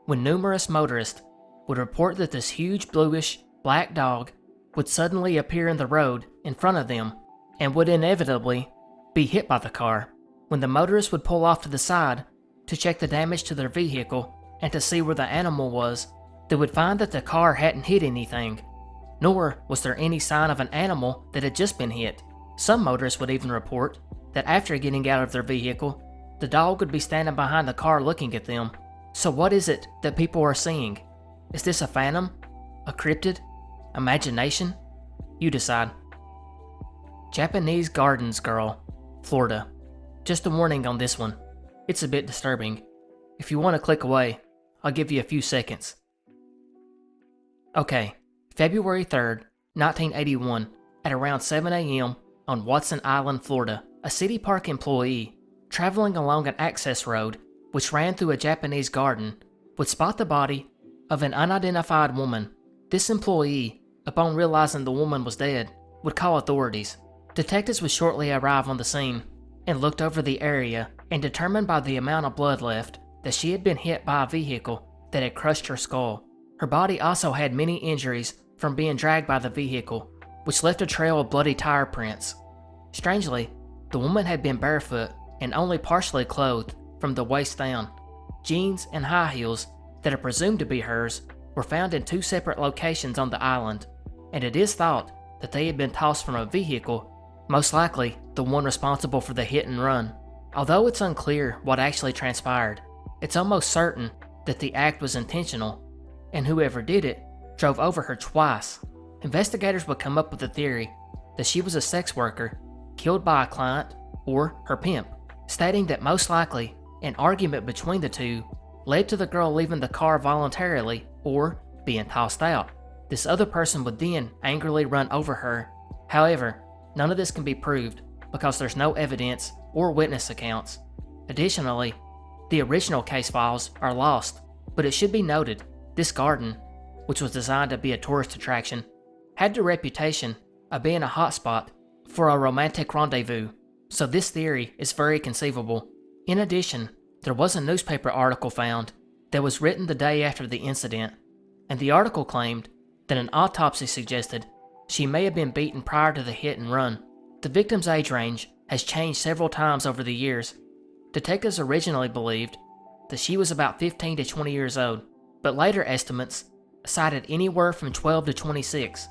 when numerous motorists would report that this huge bluish black dog would suddenly appear in the road in front of them and would inevitably be hit by the car. When the motorists would pull off to the side to check the damage to their vehicle and to see where the animal was, they would find that the car hadn't hit anything, nor was there any sign of an animal that had just been hit. Some motorists would even report that after getting out of their vehicle, the dog would be standing behind the car looking at them. So what is it that people are seeing? Is this a phantom? A cryptid? Imagination? You decide. Japanese Gardens Girl, Florida. Just a warning on this one. It's a bit disturbing. If you want to click away, I'll give you a few seconds. Okay, February 3rd, 1981, at around 7 a.m. on Watson Island, Florida, a city park employee traveling along an access road which ran through a Japanese garden would spot the body of an unidentified woman. This employee, upon realizing the woman was dead, would call authorities. Detectives would shortly arrive on the scene and looked over the area and determined by the amount of blood left that she had been hit by a vehicle that had crushed her skull. Her body also had many injuries from being dragged by the vehicle, which left a trail of bloody tire prints. Strangely, the woman had been barefoot and only partially clothed from the waist down. Jeans and high heels that are presumed to be hers were found in two separate locations on the island, and it is thought that they had been tossed from a vehicle, most likely the one responsible for the hit and run. Although it's unclear what actually transpired, it's almost certain that the act was intentional, and whoever did it drove over her twice. Investigators would come up with the theory that she was a sex worker killed by a client or her pimp, stating that most likely an argument between the two led to the girl leaving the car voluntarily or being tossed out. This other person would then angrily run over her. However, none of this can be proved because there's no evidence or witness accounts. Additionally, the original case files are lost, but it should be noted this garden, which was designed to be a tourist attraction, had the reputation of being a hotspot for a romantic rendezvous, so this theory is very conceivable. In addition, there was a newspaper article found that was written the day after the incident, and the article claimed that an autopsy suggested she may have been beaten prior to the hit and run. The victim's age range has changed several times over the years. Detectives originally believed that she was about 15 to 20 years old, but later estimates cited anywhere from 12 to 26.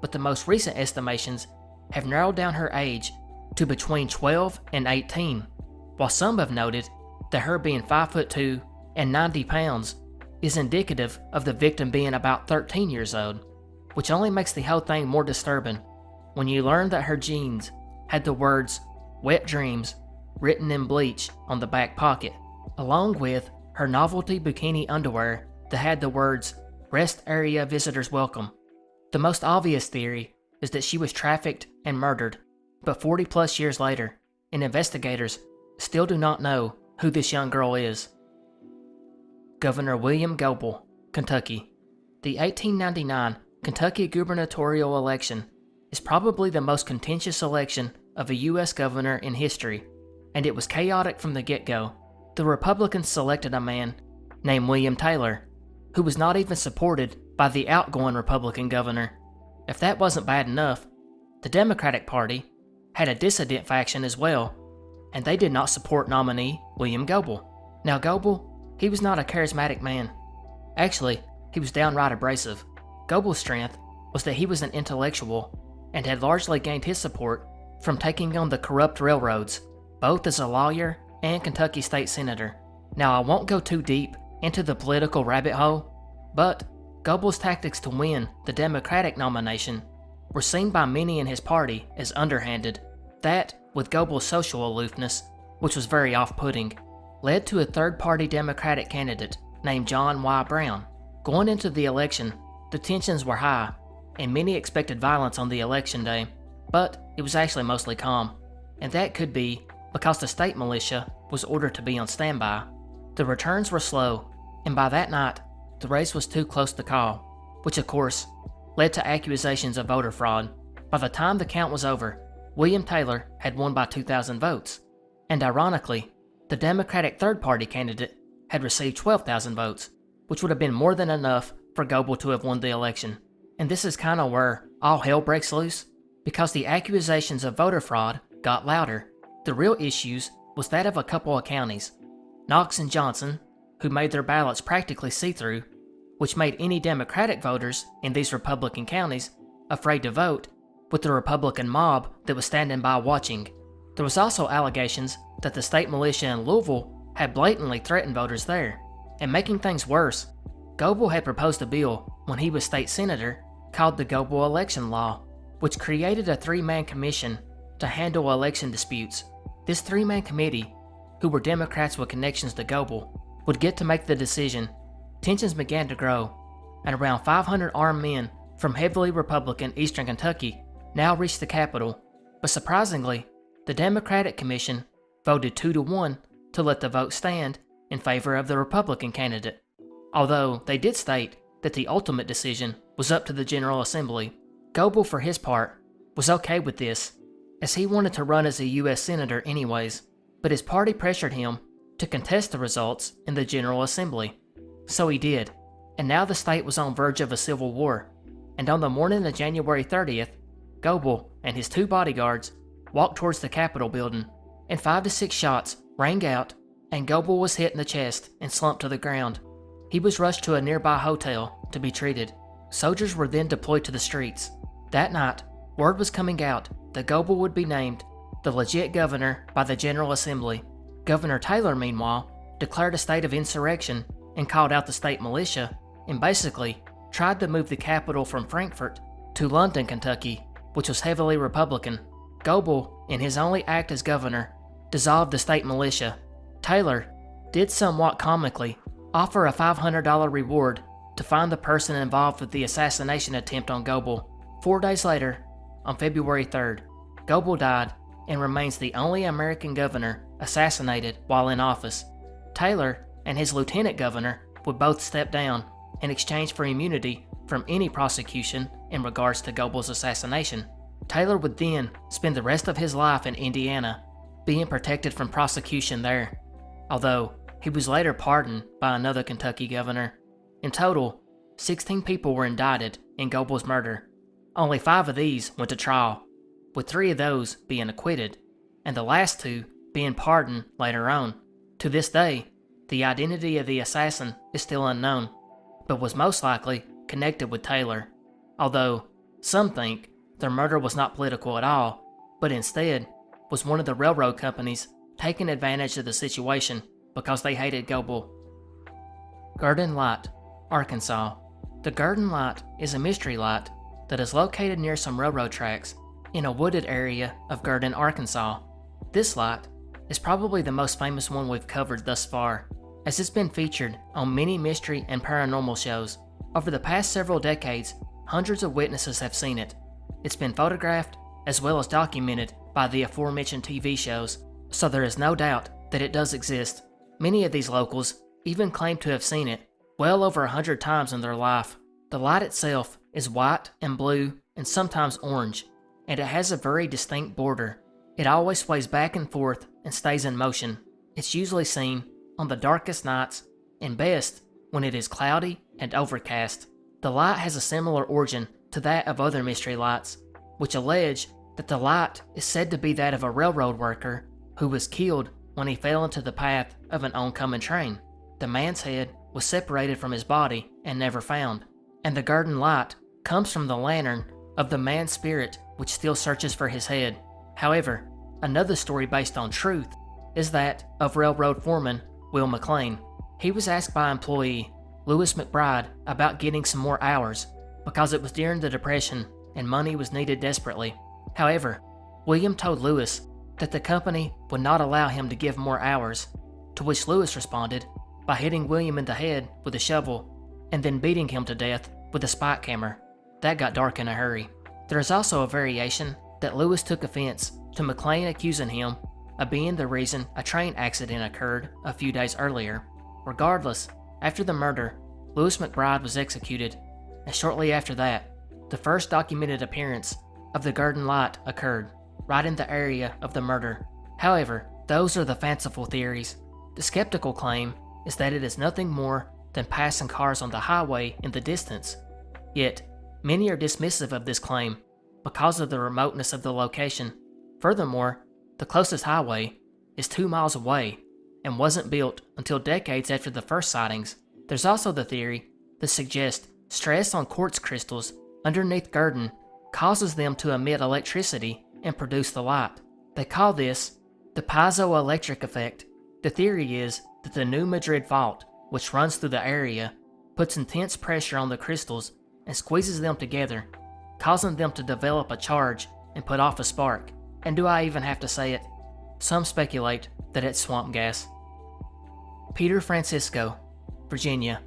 But the most recent estimations have narrowed down her age to between 12 and 18, while some have noted that her being 5'2" and 90 pounds is indicative of the victim being about 13 years old, which only makes the whole thing more disturbing when you learn that her jeans had the words "Wet Dreams" written in bleach on the back pocket, along with her novelty bikini underwear that had the words "Rest Area Visitors Welcome." The most obvious theory is that she was trafficked and murdered, but 40 plus years later, and investigators still do not know who this young girl is. Governor William Goebel, Kentucky. The 1899 Kentucky gubernatorial election is probably the most contentious election of a U.S. governor in history, and it was chaotic from the get-go. The Republicans selected a man named William Taylor, who was not even supported by the outgoing Republican governor. If that wasn't bad enough, the Democratic Party had a dissident faction as well, and they did not support nominee William Goebel. Now Goebel, he was not a charismatic man. Actually, he was downright abrasive. Goebel's strength was that he was an intellectual and had largely gained his support from taking on the corrupt railroads, both as a lawyer and Kentucky state senator. Now I won't go too deep into the political rabbit hole, but Goebel's tactics to win the Democratic nomination were seen by many in his party as underhanded. That, with Goebel's social aloofness, which was very off-putting, led to a third-party Democratic candidate named John Y. Brown. Going into the election, the tensions were high, and many expected violence on the election day, but it was actually mostly calm, and that could be because the state militia was ordered to be on standby. The returns were slow, and by that night, the race was too close to call, which of course led to accusations of voter fraud. By the time the count was over, William Taylor had won by 2,000 votes, and ironically, the Democratic third-party candidate had received 12,000 votes, which would have been more than enough for Goebel to have won the election. And this is kind of where all hell breaks loose, because the accusations of voter fraud got louder. The real issues was that of a couple of counties, Knox and Johnson, who made their ballots practically see-through, which made any Democratic voters in these Republican counties afraid to vote, with the Republican mob that was standing by watching. There was also allegations that the state militia in Louisville had blatantly threatened voters there. And making things worse, Goebel had proposed a bill when he was state senator called the Goebel Election Law, which created a three-man commission to handle election disputes. This three-man committee, who were Democrats with connections to Goebel, would get to make the decision. Tensions began to grow, and around 500 armed men from heavily Republican eastern Kentucky now reached the Capitol, but surprisingly, the Democratic Commission voted 2-1 to let the vote stand in favor of the Republican candidate, although they did state that the ultimate decision was up to the General Assembly. Goebel, for his part, was okay with this, as he wanted to run as a U.S. Senator anyways, but his party pressured him to contest the results in the General Assembly. So he did, and now the state was on verge of a civil war, and on the morning of January 30th, Goebel and his two bodyguards walked towards the Capitol building, and 5 to 6 shots rang out, and Goebel was hit in the chest and slumped to the ground. He was rushed to a nearby hotel to be treated. Soldiers were then deployed to the streets. That night, word was coming out that Goebel would be named the legit governor by the General Assembly. Governor Taylor, meanwhile, declared a state of insurrection and called out the state militia, and basically tried to move the capital from Frankfort to London, Kentucky, which was heavily Republican. Goebel, in his only act as governor, dissolved the state militia. Taylor did somewhat comically offer a $500 reward to find the person involved with the assassination attempt on Goebel. 4 days later, on February 3rd, Goebel died and remains the only American governor assassinated while in office. Taylor and his lieutenant governor would both step down in exchange for immunity from any prosecution in regards to Goebel's assassination. Taylor would then spend the rest of his life in Indiana, being protected from prosecution there, although he was later pardoned by another Kentucky governor. In total, 16 people were indicted in Goebel's murder. Only 5 of these went to trial, with 3 of those being acquitted, and the last 2 being pardoned later on. To this day, the identity of the assassin is still unknown, but was most likely connected with Taylor, although some think their murder was not political at all, but instead was one of the railroad companies taking advantage of the situation because they hated Goebel. Gurdon Light, Arkansas. The Gurdon Light is a mystery light that is located near some railroad tracks in a wooded area of Gurdon, Arkansas. This light is probably the most famous one we've covered thus far, as it's been featured on many mystery and paranormal shows. Over the past several decades, hundreds of witnesses have seen it. It's been photographed as well as documented by the aforementioned TV shows, so there is no doubt that it does exist. Many of these locals even claim to have seen it well over 100 times in their life. The light itself is white and blue and sometimes orange, and it has a very distinct border. It always sways back and forth and stays in motion. It's usually seen on the darkest nights, and best when it is cloudy and overcast. The light has a similar origin to that of other mystery lights, which allege that the light is said to be that of a railroad worker who was killed when he fell into the path of an oncoming train. The man's head was separated from his body and never found, and the Gurdon Light comes from the lantern of the man's spirit which still searches for his head. However, another story based on truth is that of railroad foreman Will McLean. He was asked by employee Lewis McBride about getting some more hours because it was during the Depression and money was needed desperately. However, William told Lewis that the company would not allow him to give more hours, to which Lewis responded, by hitting William in the head with a shovel and then beating him to death with a spike hammer. That got dark in a hurry. There is also a variation that Lewis took offense to McLean accusing him of being the reason a train accident occurred a few days earlier. Regardless, after the murder, Lewis McBride was executed, and shortly after that, the first documented appearance of the Gurdon light occurred, right in the area of the murder. However, those are the fanciful theories. The skeptical claim is that it is nothing more than passing cars on the highway in the distance. Yet, many are dismissive of this claim because of the remoteness of the location. Furthermore, the closest highway is 2 miles away and wasn't built until decades after the first sightings. There's also the theory that suggests stress on quartz crystals underneath Gurdon causes them to emit electricity and produce the light. They call this the piezoelectric effect. The theory is that the New Madrid fault, which runs through the area, puts intense pressure on the crystals and squeezes them together, causing them to develop a charge and put off a spark. And do I even have to say it? Some speculate that it's swamp gas. Peter Francisco, Virginia.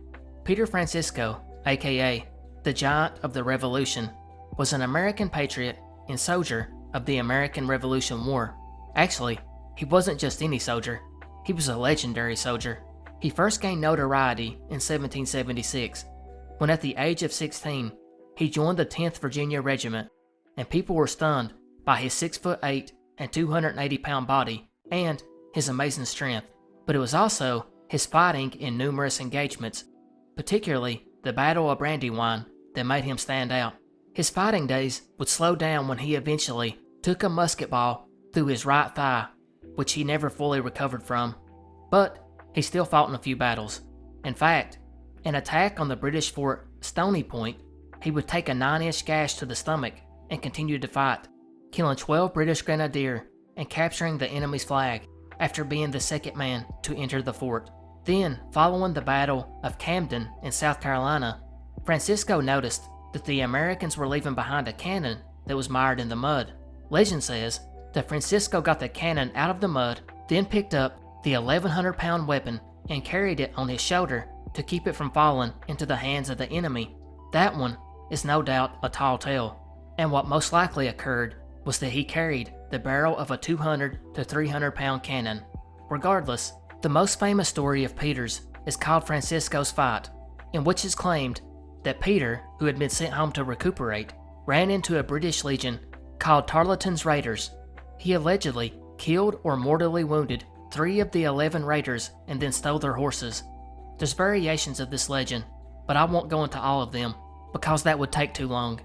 Peter Francisco, aka the Giant of the Revolution, was an American patriot and soldier of the American Revolution War. Actually, he wasn't just any soldier, he was a legendary soldier. He first gained notoriety in 1776, when at the age of 16, he joined the 10th Virginia Regiment, and people were stunned by his 6'8" and 280-pound body and his amazing strength. But it was also his fighting in numerous engagements, particularly the Battle of Brandywine, that made him stand out. His fighting days would slow down when he eventually took a musket ball through his right thigh, which he never fully recovered from. But he still fought in a few battles. In fact, an attack on the British fort Stony Point, he would take a 9-inch gash to the stomach and continue to fight, killing 12 British grenadier and capturing the enemy's flag after being the second man to enter the fort. Then, following the Battle of Camden in South Carolina, Francisco noticed that the Americans were leaving behind a cannon that was mired in the mud. Legend says that Francisco got the cannon out of the mud, then picked up the 1,100-pound weapon and carried it on his shoulder to keep it from falling into the hands of the enemy. That one is no doubt a tall tale, and what most likely occurred was that he carried the barrel of a 200 to 300-pound cannon. Regardless, the most famous story of Peter's is called Francisco's Fight, in which is claimed that Peter, who had been sent home to recuperate, ran into a British legion called Tarleton's Raiders. He allegedly killed or mortally wounded 3 of the 11 raiders and then stole their horses. There's variations of this legend, but I won't go into all of them because that would take too long.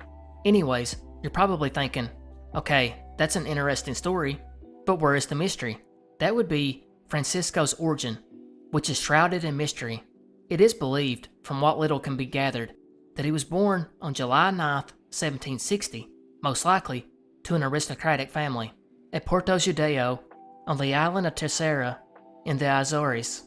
Anyways, you're probably thinking, okay, that's an interesting story, but where is the mystery? That would be Francisco's origin, which is shrouded in mystery. It is believed, from what little can be gathered, that he was born on July 9th, 1760, most likely to an aristocratic family, at Porto Judeo on the island of Terceira in the Azores,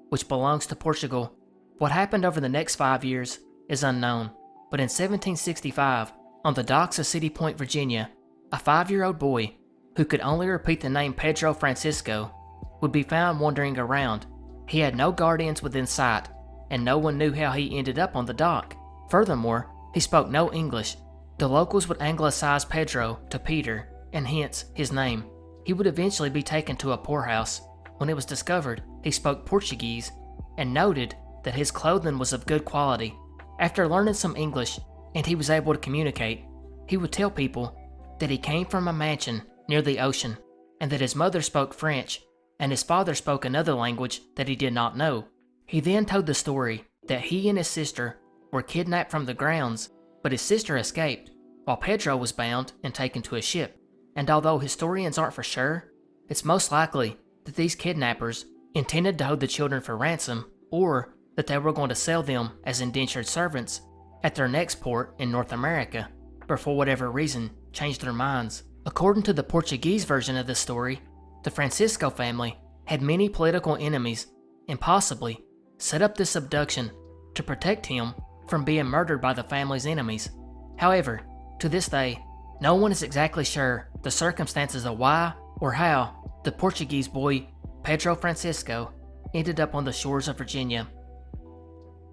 which belongs to Portugal. What happened over the next 5 years is unknown, but in 1765, on the docks of City Point, Virginia, a 5-year-old boy who could only repeat the name Pedro Francisco would be found wandering around. He had no guardians within sight, and no one knew how he ended up on the dock. Furthermore, he spoke no English. The locals would anglicize Pedro to Peter, and hence his name. He would eventually be taken to a poorhouse. When it was discovered, he spoke Portuguese and noted that his clothing was of good quality. After learning some English and he was able to communicate, he would tell people that he came from a mansion near the ocean and that his mother spoke French and his father spoke another language that he did not know. He then told the story that he and his sister were kidnapped from the grounds, but his sister escaped while Pedro was bound and taken to a ship. And although historians aren't for sure, it's most likely that these kidnappers intended to hold the children for ransom, or that they were going to sell them as indentured servants at their next port in North America, but for whatever reason changed their minds. According to the Portuguese version of this story, the Francisco family had many political enemies and possibly set up this abduction to protect him from being murdered by the family's enemies. However, to this day, no one is exactly sure the circumstances of why or how the Portuguese boy Pedro Francisco ended up on the shores of Virginia.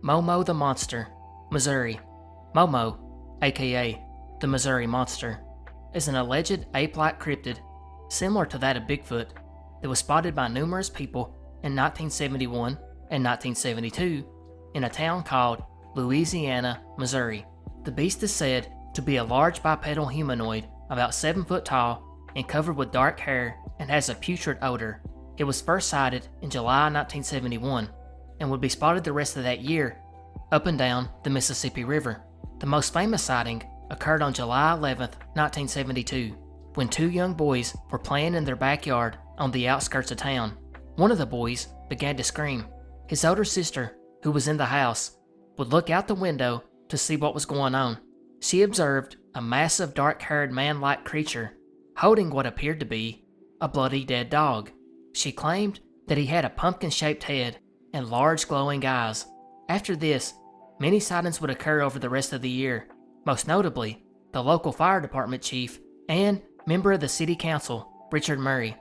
Momo the Monster, Missouri. Momo, aka the Missouri Monster, is an alleged ape-like cryptid similar to that of Bigfoot that was spotted by numerous people in 1971 and 1972 in a town called Louisiana, Missouri. The beast is said to be a large bipedal humanoid about 7 foot tall and covered with dark hair and has a putrid odor. It was first sighted in July 1971 and would be spotted the rest of that year up and down the Mississippi River. The most famous sighting occurred on July 11, 1972, when 2 young boys were playing in their backyard on the outskirts of town. One of the boys began to scream. His older sister, who was in the house, would look out the window to see what was going on. She observed a massive dark-haired man-like creature holding what appeared to be a bloody dead dog. She claimed that he had a pumpkin-shaped head and large glowing eyes. After this, many sightings would occur over the rest of the year, most notably the local fire department chief and member of the city council, Richard Murray,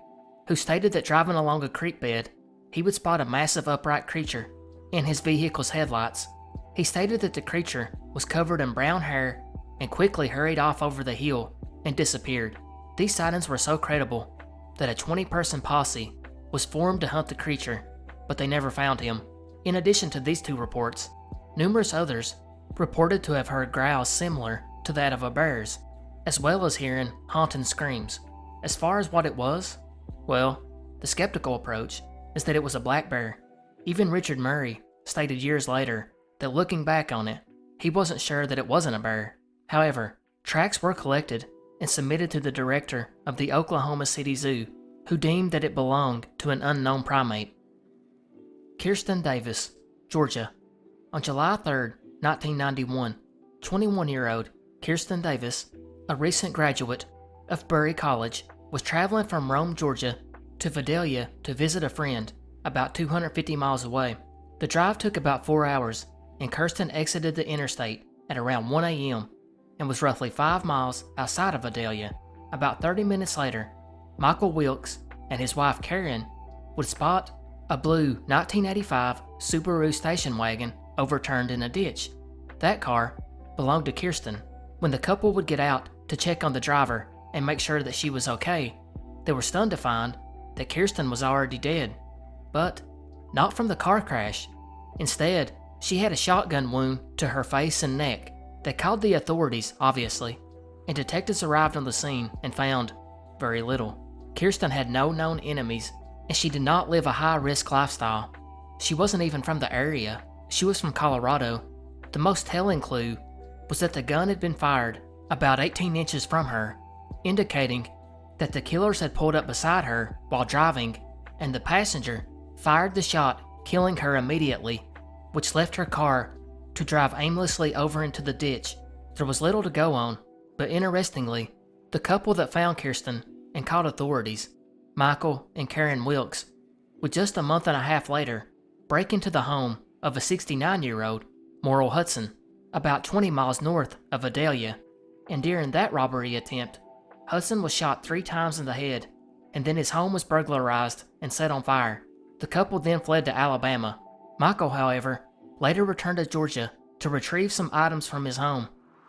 who stated that driving along a creek bed, he would spot a massive upright creature in his vehicle's headlights. He stated that the creature was covered in brown hair and quickly hurried off over the hill and disappeared. These sightings were so credible that a 20-person posse was formed to hunt the creature, but they never found him. In addition to these 2 reports, numerous others reported to have heard growls similar to that of a bear's, as well as hearing haunting screams. As far as what it was, well, the skeptical approach is that it was a black bear. Even Richard Murray stated years later that looking back on it, he wasn't sure that it wasn't a bear. However, tracks were collected and submitted to the director of the Oklahoma City Zoo, who deemed that it belonged to an unknown primate. Kirsten Daviess, Georgia. On July 3, 1991, 21-year-old Kirsten Daviess, a recent graduate of Bury College, was traveling from Rome, Georgia to Vidalia to visit a friend about 250 miles away. The drive took about 4 hours, and Kirsten exited the interstate at around 1 a.m. and was roughly 5 miles outside of Vidalia. About 30 minutes later, Michael Wilkes and his wife Karen would spot a blue 1985 Subaru station wagon overturned in a ditch. That car belonged to Kirsten. When the couple would get out to check on the driver and make sure that she was okay, they were stunned to find that Kirsten was already dead. But not from the car crash. Instead, she had a shotgun wound to her face and neck. They called the authorities, obviously, and detectives arrived on the scene and found very little. Kirsten had no known enemies, and she did not live a high-risk lifestyle. She wasn't even from the area. She was from Colorado. The most telling clue was that the gun had been fired about 18 inches from her, indicating that the killers had pulled up beside her while driving, and the passenger fired the shot, killing her immediately, which left her car to drive aimlessly over into the ditch. There was little to go on, but interestingly, the couple that found Kirsten and called authorities, Michael and Karen Wilkes, would just a month and a half later break into the home of a 69-year-old Morrill Hudson, about 20 miles north of Vidalia, and during that robbery attempt, Hudson was shot 3 times in the head, and then his home was burglarized and set on fire. The couple then fled to Alabama. Michael, however, later returned to Georgia to retrieve some items from his home,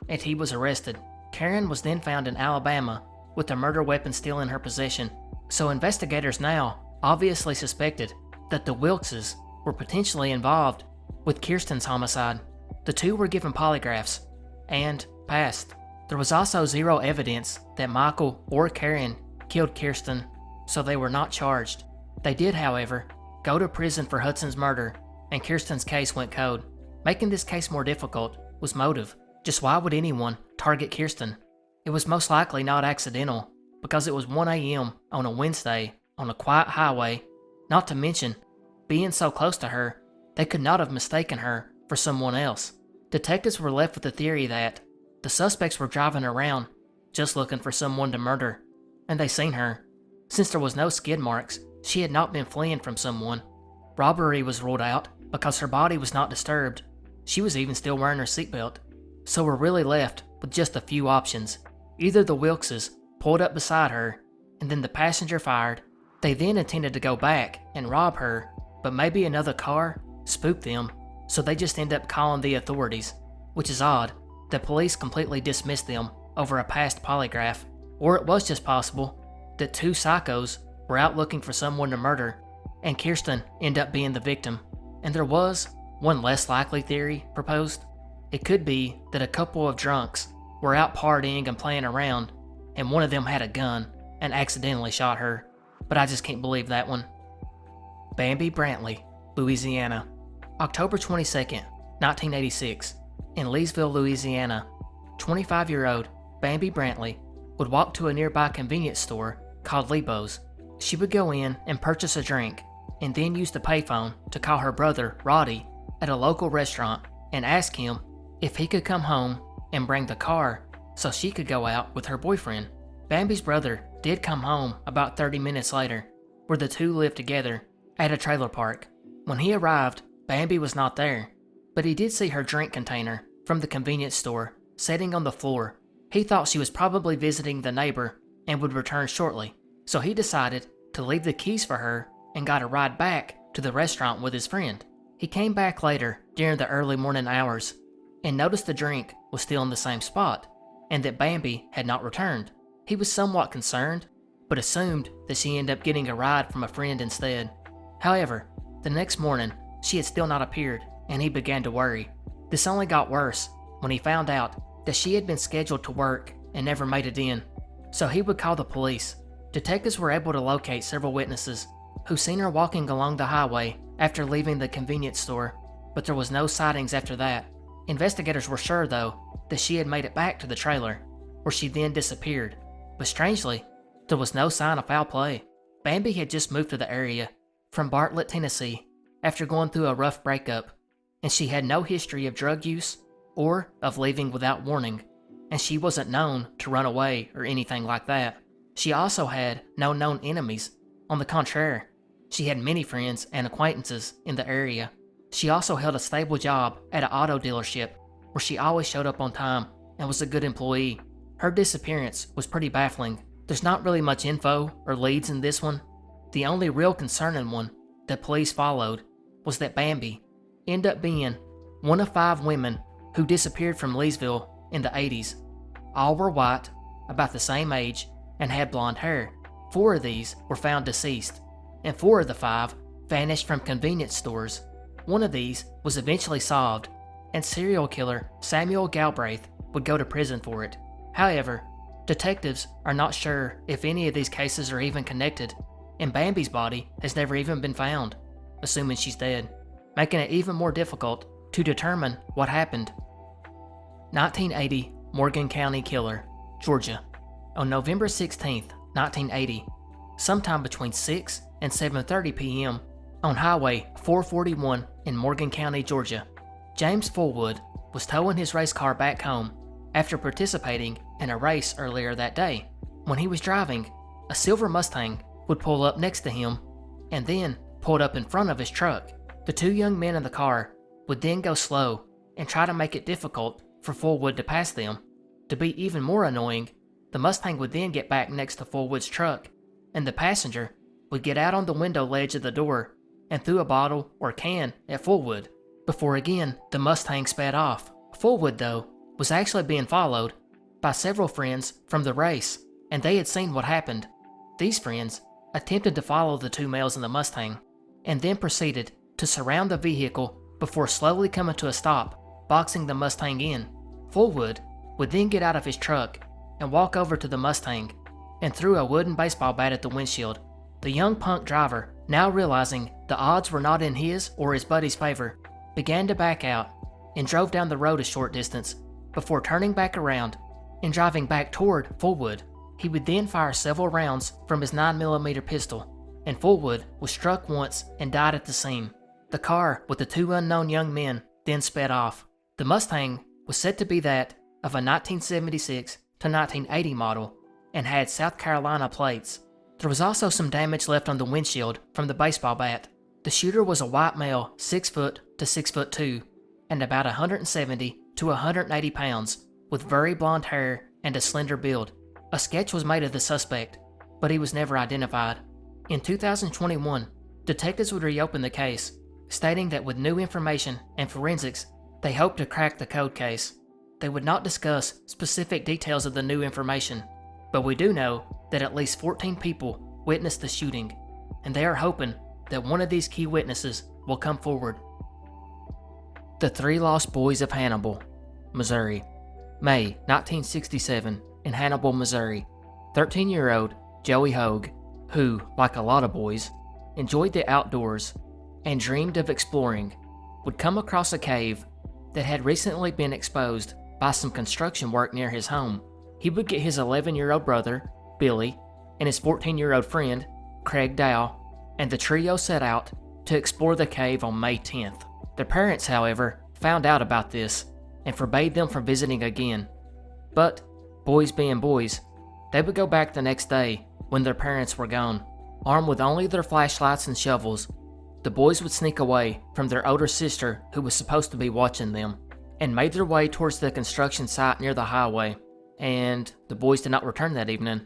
and he was arrested. Karen was then found in Alabama with a murder weapon still in her possession, so investigators now obviously suspected that the Wilkes were potentially involved with Kirsten's homicide. The 2 were given polygraphs and passed. There was also zero evidence that Michael or Karen killed Kirsten, so they were not charged. They did, however, go to prison for Hudson's murder, and Kirsten's case went cold. Making this case more difficult was motive. Just why would anyone target Kirsten? It was most likely not accidental, because it was 1 a.m. on a Wednesday on a quiet highway. Not to mention, being so close to her, they could not have mistaken her for someone else. Detectives were left with the theory that the suspects were driving around just looking for someone to murder, and they seen her. Since there was no skid marks, she had not been fleeing from someone. Robbery was ruled out because her body was not disturbed. She was even still wearing her seatbelt. So we're really left with just a few options. Either the Wilkes pulled up beside her, and then the passenger fired. They then intended to go back and rob her, but maybe another car spooked them, so they just end up calling the authorities, which is odd. The police completely dismissed them over a past polygraph, or it was just possible that two psychos were out looking for someone to murder, and Kirsten ended up being the victim. And there was one less likely theory proposed. It could be that a couple of drunks were out partying and playing around, and one of them had a gun and accidentally shot her, but I just can't believe that one. Bambi Brantley, Louisiana, October 22nd, 1986, in Leesville, Louisiana. 25-year-old Bambi Brantley would walk to a nearby convenience store called Lebo's. She would go in and purchase a drink, and then use the payphone to call her brother, Roddy, at a local restaurant and ask him if he could come home and bring the car so she could go out with her boyfriend. Bambi's brother did come home about 30 minutes later, where the two lived together at a trailer park. When he arrived, Bambi was not there, but he did see her drink container from the convenience store sitting on the floor. He thought she was probably visiting the neighbor and would return shortly, so he decided to leave the keys for her and got a ride back to the restaurant with his friend. He came back later during the early morning hours and noticed the drink was still in the same spot and that Bambi had not returned. He was somewhat concerned, but assumed that she ended up getting a ride from a friend instead. However, the next morning, she had still not appeared, and he began to worry. This only got worse when he found out that she had been scheduled to work and never made it in. So he would call the police. Detectives were able to locate several witnesses who seen her walking along the highway after leaving the convenience store, but there was no sightings after that. Investigators were sure, though, that she had made it back to the trailer, where she then disappeared. But strangely, there was no sign of foul play. Bambi had just moved to the area from Bartlett, Tennessee, after going through a rough breakup, and she had no history of drug use or of leaving without warning, and she wasn't known to run away or anything like that. She also had no known enemies. On the contrary, she had many friends and acquaintances in the area. She also held a stable job at an auto dealership where she always showed up on time and was a good employee. Her disappearance was pretty baffling. There's not really much info or leads in this one. The only real concerning one that police followed was that Bambi ended up being one of 5 women who disappeared from Leesville in the 80s. All were white, about the same age, and had blonde hair. 4 of these were found deceased, and 4 of the 5 vanished from convenience stores. One of these was eventually solved, and serial killer Samuel Galbraith would go to prison for it. However, detectives are not sure if any of these cases are even connected, and Bambi's body has never even been found, assuming she's dead, making it even more difficult to determine what happened. 1980 Morgan County Killer, Georgia. On November 16, 1980, sometime between 6 and 7:30 p.m., on Highway 441 in Morgan County, Georgia, James Fullwood was towing his race car back home after participating in a race earlier that day. When he was driving, a silver Mustang would pull up next to him and then pulled up in front of his truck. The 2 young men in the car would then go slow and try to make it difficult for Fullwood to pass them. To be even more annoying, the Mustang would then get back next to Fullwood's truck, and the passenger would get out on the window ledge of the door and threw a bottle or can at Fullwood, before again the Mustang sped off. Fullwood, though, was actually being followed by several friends from the race, and they had seen what happened. These friends attempted to follow the 2 males in the Mustang, and then proceeded to surround the vehicle before slowly coming to a stop, boxing the Mustang in. Fullwood would then get out of his truck and walk over to the Mustang and threw a wooden baseball bat at the windshield. The young punk driver, now realizing the odds were not in his or his buddy's favor, began to back out and drove down the road a short distance before turning back around and driving back toward Fullwood. He would then fire several rounds from his 9mm pistol, and Fullwood was struck once and died at the scene. The car with the 2 unknown young men then sped off. The Mustang was said to be that of a 1976 to 1980 model and had South Carolina plates. There was also some damage left on the windshield from the baseball bat. The shooter was a white male 6 foot to 6'2" and about 170 to 180 pounds, with very blonde hair and a slender build. A sketch was made of the suspect, but he was never identified. In 2021, Detectives would reopen the case, stating that with new information and forensics, they hoped to crack the cold case. They would not discuss specific details of the new information, but we do know that at least 14 people witnessed the shooting, and they are hoping that one of these key witnesses will come forward. The Three Lost Boys of Hannibal, Missouri. May 1967, in Hannibal, Missouri. 13-year-old Joey Hogue, who, like a lot of boys, enjoyed the outdoors and dreamed of exploring, would come across a cave that had recently been exposed by some construction work near his home. He would get his 11-year-old brother, Billy, and his 14-year-old friend, Craig Dow, and the trio set out to explore the cave on May 10th. Their parents, however, found out about this and forbade them from visiting again. But, boys being boys, they would go back the next day when their parents were gone. Armed with only their flashlights and shovels, the boys would sneak away from their older sister who was supposed to be watching them, and made their way towards the construction site near the highway. And the boys did not return that evening,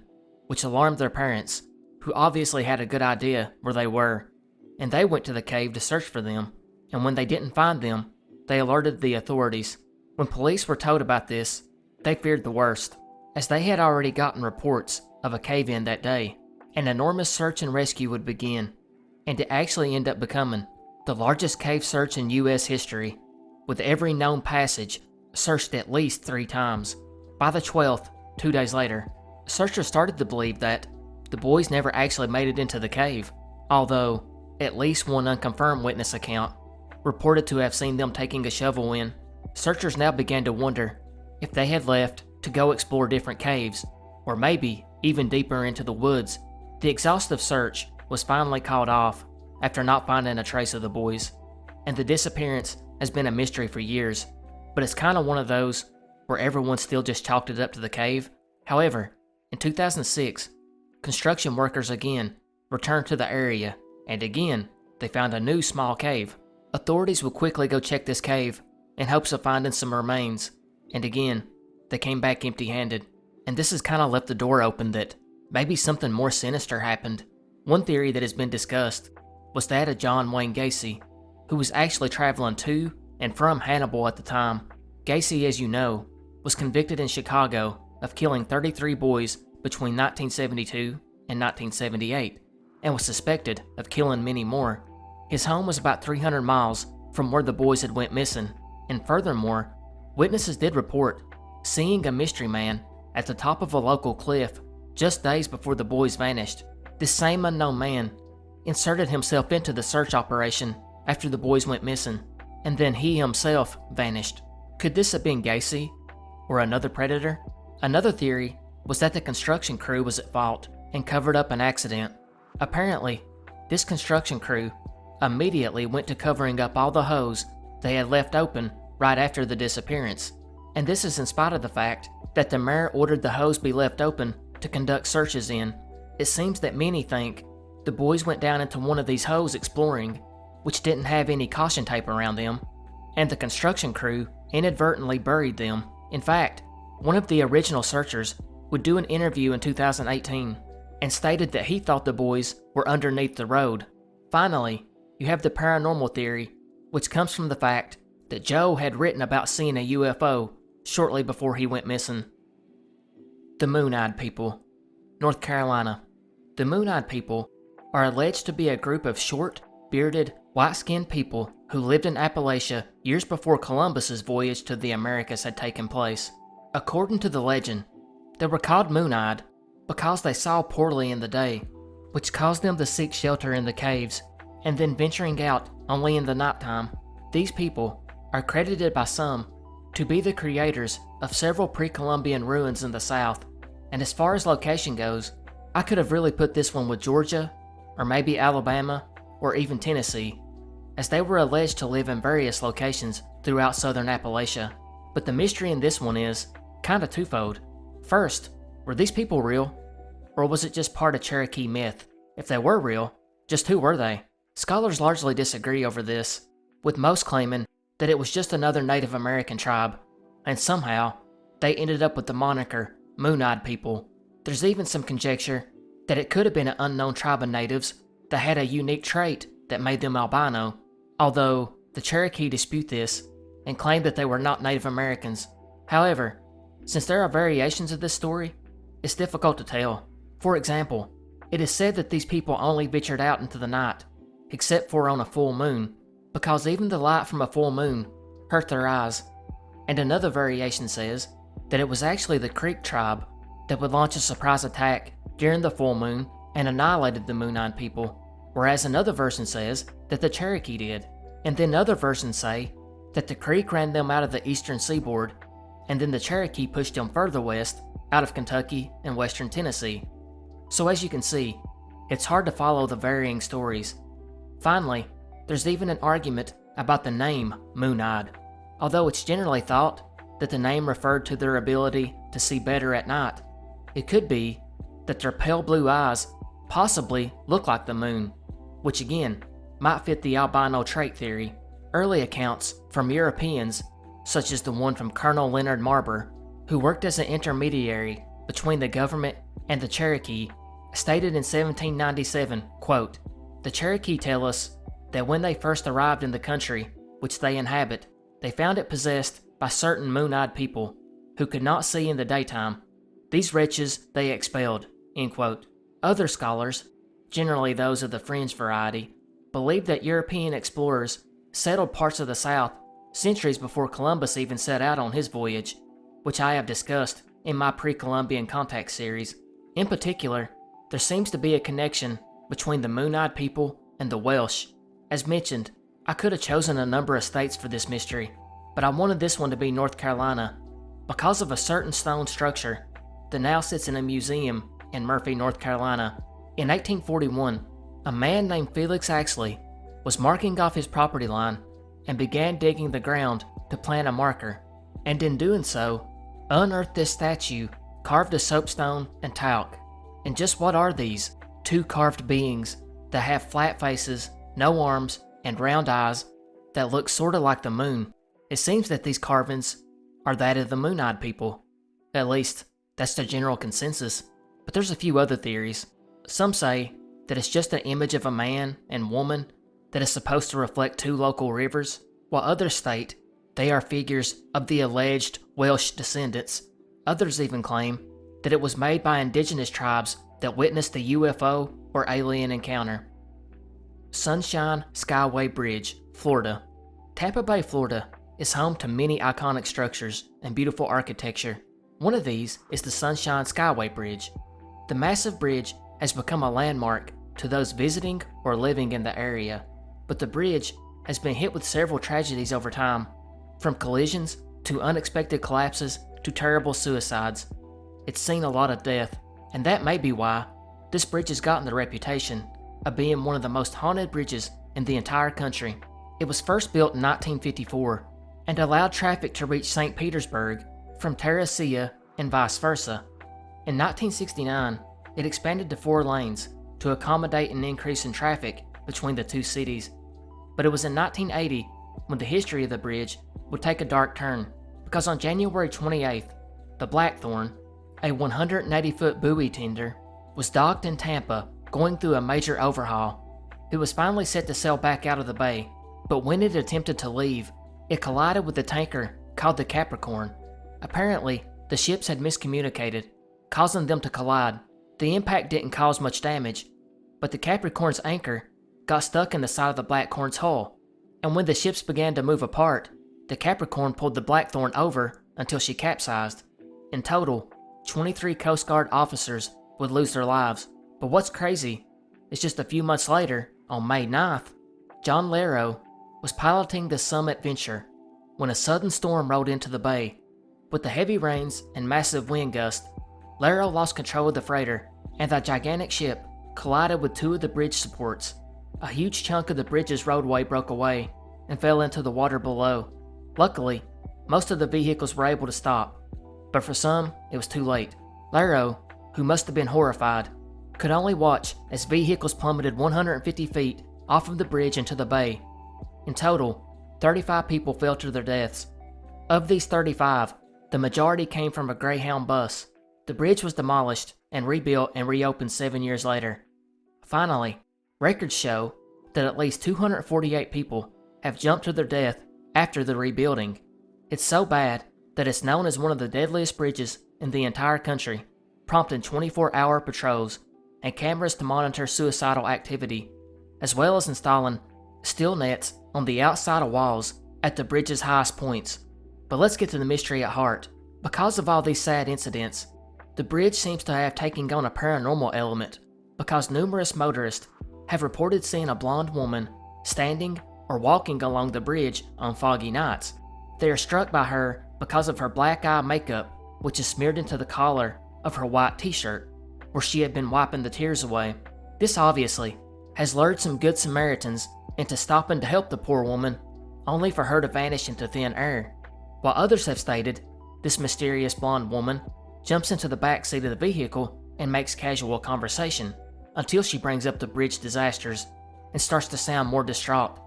which alarmed their parents, who obviously had a good idea where they were, and they went to the cave to search for them, and when they didn't find them, they alerted the authorities. When police were told about this, they feared the worst, as they had already gotten reports of a cave-in that day. An enormous search and rescue would begin, and it actually ended up becoming the largest cave search in U.S. history, with every known passage searched at least 3 times. By the 12th, 2 days later, searchers started to believe that the boys never actually made it into the cave, although at least one unconfirmed witness account reported to have seen them taking a shovel in. Searchers now began to wonder if they had left to go explore different caves, or maybe even deeper into the woods. The exhaustive search was finally called off after not finding a trace of the boys, and the disappearance has been a mystery for years, but it's kind of one of those where everyone still just chalked it up to the cave. However, in 2006, construction workers again returned to the area, and again, they found a new small cave. Authorities would quickly go check this cave in hopes of finding some remains, and again, they came back empty-handed, and this has kind of left the door open that maybe something more sinister happened. One theory that has been discussed was that of John Wayne Gacy, who was actually traveling to and from Hannibal at the time. Gacy, as you know, was convicted in Chicago of killing 33 boys between 1972 and 1978, and was suspected of killing many more. His home was about 300 miles from where the boys had went missing, and furthermore, witnesses did report seeing a mystery man at the top of a local cliff just days before the boys vanished. This same unknown man inserted himself into the search operation after the boys went missing, and then he himself vanished. Could this have been Gacy or another predator? Another theory was that the construction crew was at fault and covered up an accident. Apparently, this construction crew immediately went to covering up all the holes they had left open right after the disappearance, and this is in spite of the fact that the mayor ordered the holes be left open to conduct searches in. It seems that many think the boys went down into one of these holes exploring, which didn't have any caution tape around them, and the construction crew inadvertently buried them. In fact, one of the original searchers would do an interview in 2018 and stated that he thought the boys were underneath the road. Finally, you have the paranormal theory, which comes from the fact that Joe had written about seeing a UFO shortly before he went missing. The Moon-Eyed People, North Carolina. The Moon-Eyed People are alleged to be a group of short, bearded, white-skinned people who lived in Appalachia years before Columbus's voyage to the Americas had taken place. According to the legend, they were called moon-eyed because they saw poorly in the day, which caused them to seek shelter in the caves, and then venturing out only in the nighttime. These people are credited by some to be the creators of several pre-Columbian ruins in the South, and as far as location goes, I could have really put this one with Georgia, or maybe Alabama, or even Tennessee, as they were alleged to live in various locations throughout southern Appalachia. But the mystery in this one is kinda twofold. First, were these people real? Or was it just part of Cherokee myth? If they were real, just who were they? Scholars largely disagree over this, with most claiming that it was just another Native American tribe, and somehow they ended up with the moniker Moon-Eyed People. There's even some conjecture that it could have been an unknown tribe of natives that had a unique trait that made them albino, although the Cherokee dispute this and claim that they were not Native Americans. However, since there are variations of this story, it's difficult to tell. For example, it is said that these people only ventured out into the night, except for on a full moon, because even the light from a full moon hurt their eyes. And another variation says that it was actually the Creek tribe that would launch a surprise attack during the full moon and annihilated the Moon-Eyed people, whereas another version says that the Cherokee did, and then other versions say that the Creek ran them out of the eastern seaboard, and then the Cherokee pushed them further west out of Kentucky and western Tennessee. So as you can see, it's hard to follow the varying stories. Finally, there's even an argument about the name Moon-Eyed, although it's generally thought that the name referred to their ability to see better at night. It could be that their pale blue eyes possibly look like the moon, which again might fit the albino trait theory. Early accounts from Europeans, such as the one from Colonel Leonard Marber, who worked as an intermediary between the government and the Cherokee, stated in 1797, quote, "The Cherokee tell us that when they first arrived in the country which they inhabit, they found it possessed by certain moon-eyed people who could not see in the daytime. These wretches they expelled," end quote. Other scholars, generally those of the fringe variety, believe that European explorers settled parts of the South centuries before Columbus even set out on his voyage, which I have discussed in my pre-Columbian Contact series. In particular, there seems to be a connection between the Moon-Eyed people and the Welsh. As mentioned, I could have chosen a number of states for this mystery, but I wanted this one to be North Carolina because of a certain stone structure that now sits in a museum in Murphy, North Carolina. In 1841, a man named Felix Axley was marking off his property line and began digging the ground to plant a marker, and in doing so, unearthed this statue carved of soapstone and talc. And just what are these? Two carved beings that have flat faces, no arms, and round eyes that look sorta like the moon. It seems that these carvings are that of the Moon-Eyed people. At least, that's the general consensus. But there's a few other theories. Some say that it's just an image of a man and woman that is supposed to reflect two local rivers, while others state they are figures of the alleged Welsh descendants. Others even claim that it was made by indigenous tribes that witnessed the UFO or alien encounter. Sunshine Skyway Bridge, Florida. Tampa Bay, Florida is home to many iconic structures and beautiful architecture. One of these is the Sunshine Skyway Bridge. The massive bridge has become a landmark to those visiting or living in the area, but the bridge has been hit with several tragedies over time, from collisions to unexpected collapses to terrible suicides. It's seen a lot of death, and that may be why this bridge has gotten the reputation of being one of the most haunted bridges in the entire country. It was first built in 1954 and allowed traffic to reach St. Petersburg from Teresina and vice versa. In 1969, it expanded to 4 lanes to accommodate an increase in traffic between the two cities. But it was in 1980 when the history of the bridge would take a dark turn, because on January 28th, the Blackthorn, a 180-foot buoy tender, was docked in Tampa going through a major overhaul. It was finally set to sail back out of the bay, but when it attempted to leave, it collided with a tanker called the Capricorn. Apparently, the ships had miscommunicated, causing them to collide. The impact didn't cause much damage, but the Capricorn's anchor got stuck in the side of the Blackthorn's hull, and when the ships began to move apart, the Capricorn pulled the Blackthorn over until she capsized. In total, 23 Coast Guard officers would lose their lives. But what's crazy is just a few months later, on May 9th, John Larrow was piloting the Summit Venture when a sudden storm rolled into the bay. With the heavy rains and massive wind gusts, Larrow lost control of the freighter, and the gigantic ship collided with 2 of the bridge supports. A huge chunk of the bridge's roadway broke away and fell into the water below. Luckily, most of the vehicles were able to stop, but for some, it was too late. Larrow, who must have been horrified, could only watch as vehicles plummeted 150 feet off of the bridge into the bay. In total, 35 people fell to their deaths. Of these 35, the majority came from a Greyhound bus. The bridge was demolished and rebuilt and reopened 7 years later. Finally, Records show that at least 248 people have jumped to their death after the rebuilding. It's so bad that it's known as one of the deadliest bridges in the entire country, prompting 24-hour patrols and cameras to monitor suicidal activity, as well as installing steel nets on the outside of walls at the bridge's highest points. But let's get to the mystery at heart. Because of all these sad incidents, the bridge seems to have taken on a paranormal element because numerous motorists have reported seeing a blonde woman standing or walking along the bridge on foggy nights. They are struck by her because of her black eye makeup, which is smeared into the collar of her white t-shirt, where she had been wiping the tears away. This obviously has lured some good Samaritans into stopping to help the poor woman, only for her to vanish into thin air. While others have stated this mysterious blonde woman jumps into the back seat of the vehicle and makes casual conversation until she brings up the bridge disasters and starts to sound more distraught,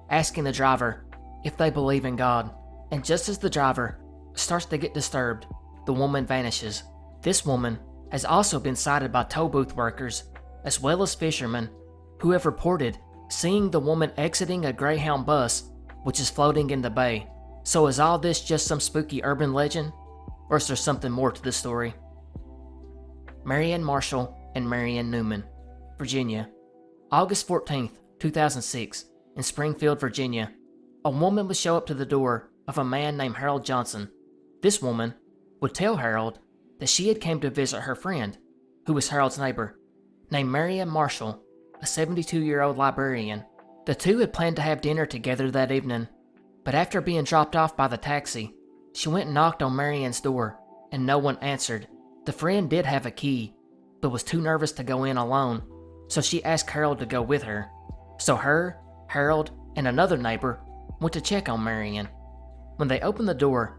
asking the driver if they believe in God. And just as the driver starts to get disturbed, the woman vanishes. This woman has also been sighted by tow booth workers as well as fishermen who have reported seeing the woman exiting a Greyhound bus which is floating in the bay. So is all this just some spooky urban legend, or is there something more to the story? Marion Marshall and Marion Newman, Virginia. August 14th, 2006, in Springfield, Virginia, a woman would show up to the door of a man named Harold Johnson. This woman would tell Harold that she had came to visit her friend, who was Harold's neighbor, named Marion Marshall, a 72-year-old librarian. The two had planned to have dinner together that evening, but after being dropped off by the taxi, she went and knocked on Marion's door, and no one answered. The friend did have a key, but was too nervous to go in alone, so she asked Harold to go with her. So her, Harold, and another neighbor went to check on Marion. When they opened the door,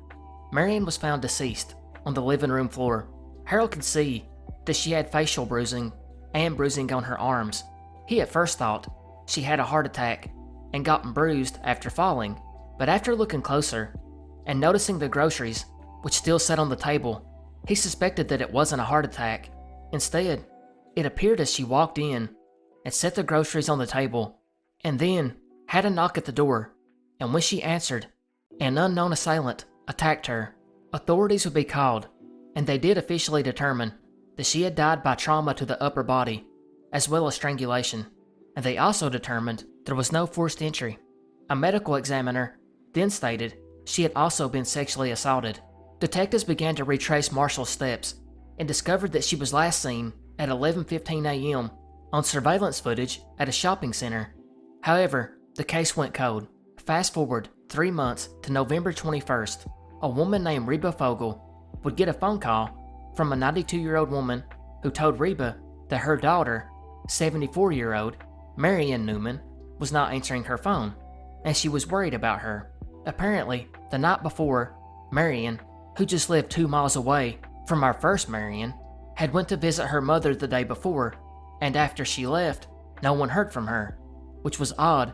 Marion was found deceased on the living room floor. Harold could see that she had facial bruising and bruising on her arms. He at first thought she had a heart attack and gotten bruised after falling, but after looking closer and noticing the groceries which still sat on the table, he suspected that it wasn't a heart attack. Instead, it appeared as she walked in and set the groceries on the table, and then had a knock at the door, and when she answered, an unknown assailant attacked her. Authorities would be called, and they did officially determine that she had died by trauma to the upper body, as well as strangulation, and they also determined there was no forced entry. A medical examiner then stated she had also been sexually assaulted. Detectives began to retrace Marshall's steps and discovered that she was last seen at 11:15 a.m. on surveillance footage at a shopping center. However, the case went cold. Fast forward 3 months to November 21st, a woman named Reba Fogel would get a phone call from a 92-year-old woman who told Reba that her daughter, 74-year-old Marion Newman, was not answering her phone, and she was worried about her. Apparently, the night before, Marion, who just lived 2 miles away from our first Marion, had went to visit her mother the day before, and after she left, no one heard from her, which was odd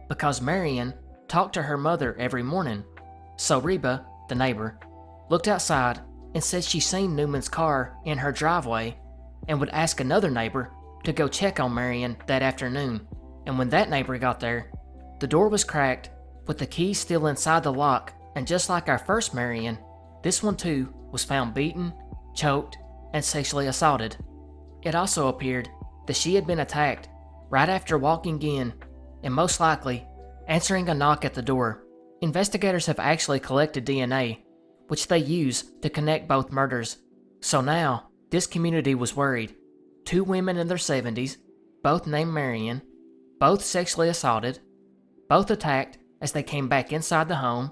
because Marion talked to her mother every morning. So Reba, the neighbor, looked outside and said she seen Newman's car in her driveway and would ask another neighbor to go check on Marion that afternoon. And when that neighbor got there, the door was cracked with the key still inside the lock, and just like our first Marion, this one too was found beaten, choked, and sexually assaulted. It also appeared that she had been attacked right after walking in and most likely answering a knock at the door. Investigators have actually collected DNA, which they use to connect both murders. So now, this community was worried. 2 women in their 70s, both named Marion, both sexually assaulted, both attacked as they came back inside the home,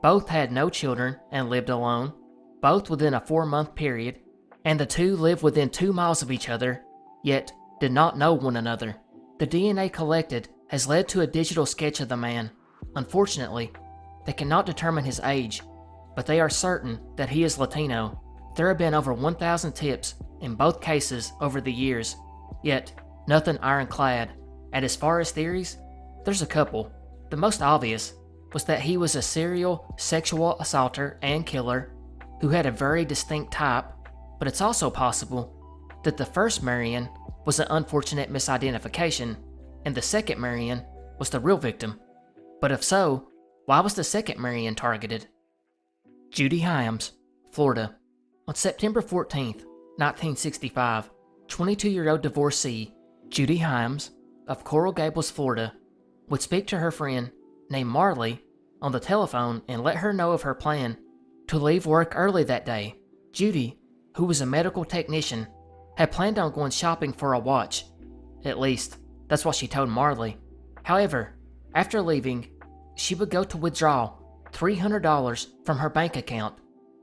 both had no children and lived alone, both within a 4-month period, and the two lived within 2 miles of each other, yet did not know one another. The DNA collected has led to a digital sketch of the man. Unfortunately, they cannot determine his age, but they are certain that he is Latino. There have been over 1,000 tips in both cases over the years, yet nothing ironclad. And as far as theories, there's a couple. The most obvious was that he was a serial sexual assaulter and killer who had a very distinct type, but it's also possible that the first Marion was an unfortunate misidentification and the second Marion was the real victim. But if so, why was the second Marion targeted? Judy Hyams, Florida. On September 14th, 1965, 22-year-old divorcee Judy Hyams of Coral Gables, Florida, would speak to her friend named Marley on the telephone and let her know of her plan to leave work early that day. Judy, who was a medical technician, had planned on going shopping for a watch. At least, that's what she told Marley. However, after leaving, she would go to withdraw $300 from her bank account,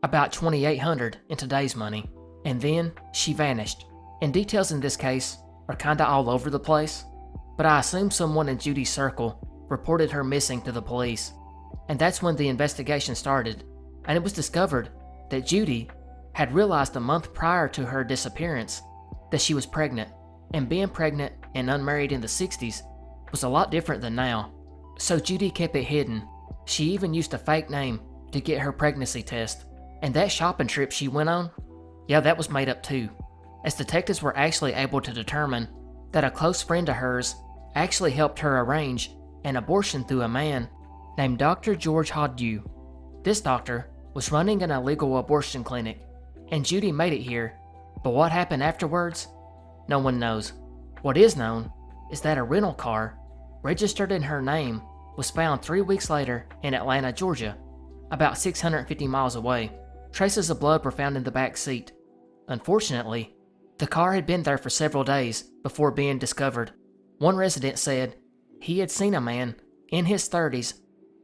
about $2,800 in today's money, and then she vanished. And details in this case are kinda all over the place, but I assume someone in Judy's circle reported her missing to the police, and that's when the investigation started, and it was discovered that Judy had realized a month prior to her disappearance that she was pregnant, and being pregnant and unmarried in the 60s was a lot different than now. So Judy kept it hidden. She even used a fake name to get her pregnancy test, and that shopping trip she went on, yeah, that was made up too, as detectives were actually able to determine that a close friend of hers actually helped her arrange an abortion through a man named Dr. George Hodgew. This doctor was running an illegal abortion clinic, and Judy made it here, but what happened afterwards? No one knows. What is known is that a rental car, registered in her name, was found 3 weeks later in Atlanta, Georgia, about 650 miles away. Traces of blood were found in the back seat. Unfortunately, the car had been there for several days before being discovered. One resident said he had seen a man in his 30s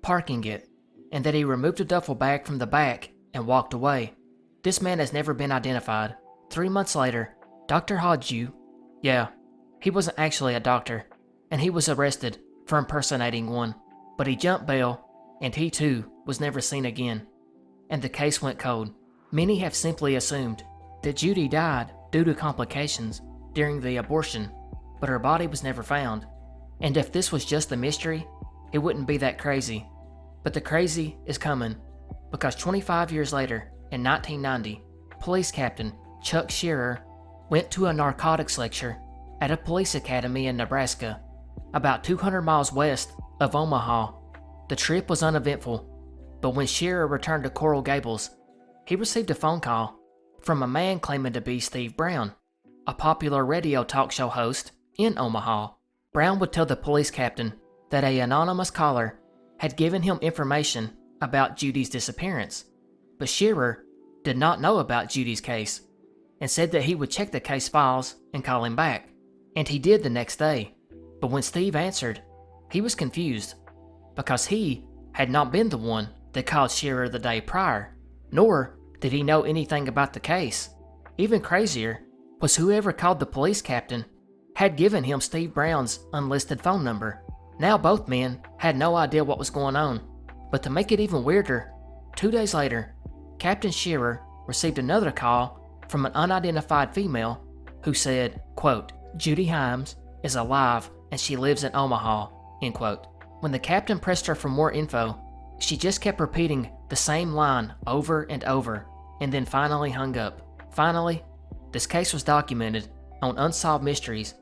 parking it, and that he removed a duffel bag from the back and walked away. This man has never been identified. 3 months later, Dr. Hodgew, yeah, he wasn't actually a doctor, and he was arrested for impersonating one, but he jumped bail, and he too was never seen again. And the case went cold. Many have simply assumed that Judy died due to complications during the abortion, but her body was never found. And if this was just a mystery, it wouldn't be that crazy. But the crazy is coming, because 25 years later, in 1990, police captain Chuck Shearer went to a narcotics lecture at a police academy in Nebraska, about 200 miles west of Omaha. The trip was uneventful, but when Shearer returned to Coral Gables, he received a phone call from a man claiming to be Steve Brown, a popular radio talk show host in Omaha. Brown would tell the police captain that an anonymous caller had given him information about Judy's disappearance, but Shearer did not know about Judy's case and said that he would check the case files and call him back, and he did the next day. But when Steve answered, he was confused because he had not been the one that called Shearer the day prior, nor did he know anything about the case. Even crazier was whoever called the police captain had given him Steve Brown's unlisted phone number. Now both men had no idea what was going on, but to make it even weirder, 2 days later, Captain Shearer received another call from an unidentified female who said, quote, "Judy Hyams is alive and she lives in Omaha," end quote. When the captain pressed her for more info, she just kept repeating the same line over and over, and then finally hung up. Finally, this case was documented on Unsolved Mysteries,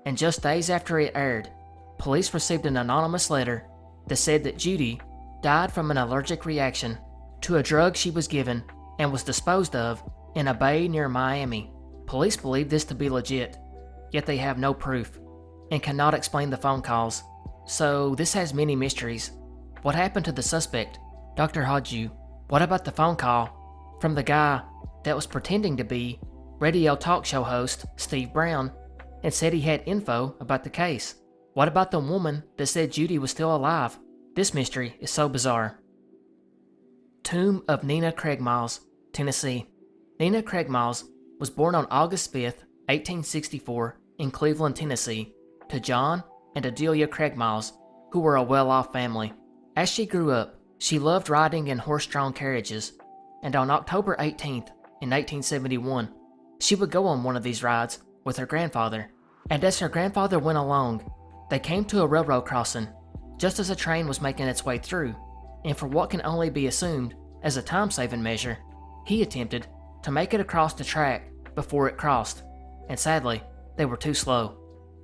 and just days after it aired, police received an anonymous letter that said that Judy died from an allergic reaction to a drug she was given and was disposed of in a bay near Miami. Police believe this to be legit, yet they have no proof and cannot explain the phone calls. So this has many mysteries. What happened to the suspect, Dr. Hodgew? What about the phone call from the guy that was pretending to be radio talk show host Steve Brown and said he had info about the case? What about the woman that said Judy was still alive? This mystery is so bizarre. Tomb of Nina Craigmiles, Tennessee. Nina Craigmiles was born on August 5th, 1864 in Cleveland, Tennessee, to John and Adelia Craigmiles, who were a well-off family. As she grew up, she loved riding in horse-drawn carriages, and on October 18th, in 1871, she would go on one of these rides with her grandfather. And as her grandfather went along, they came to a railroad crossing, just as a train was making its way through, and for what can only be assumed as a time-saving measure, he attempted to make it across the track before it crossed, and sadly, they were too slow.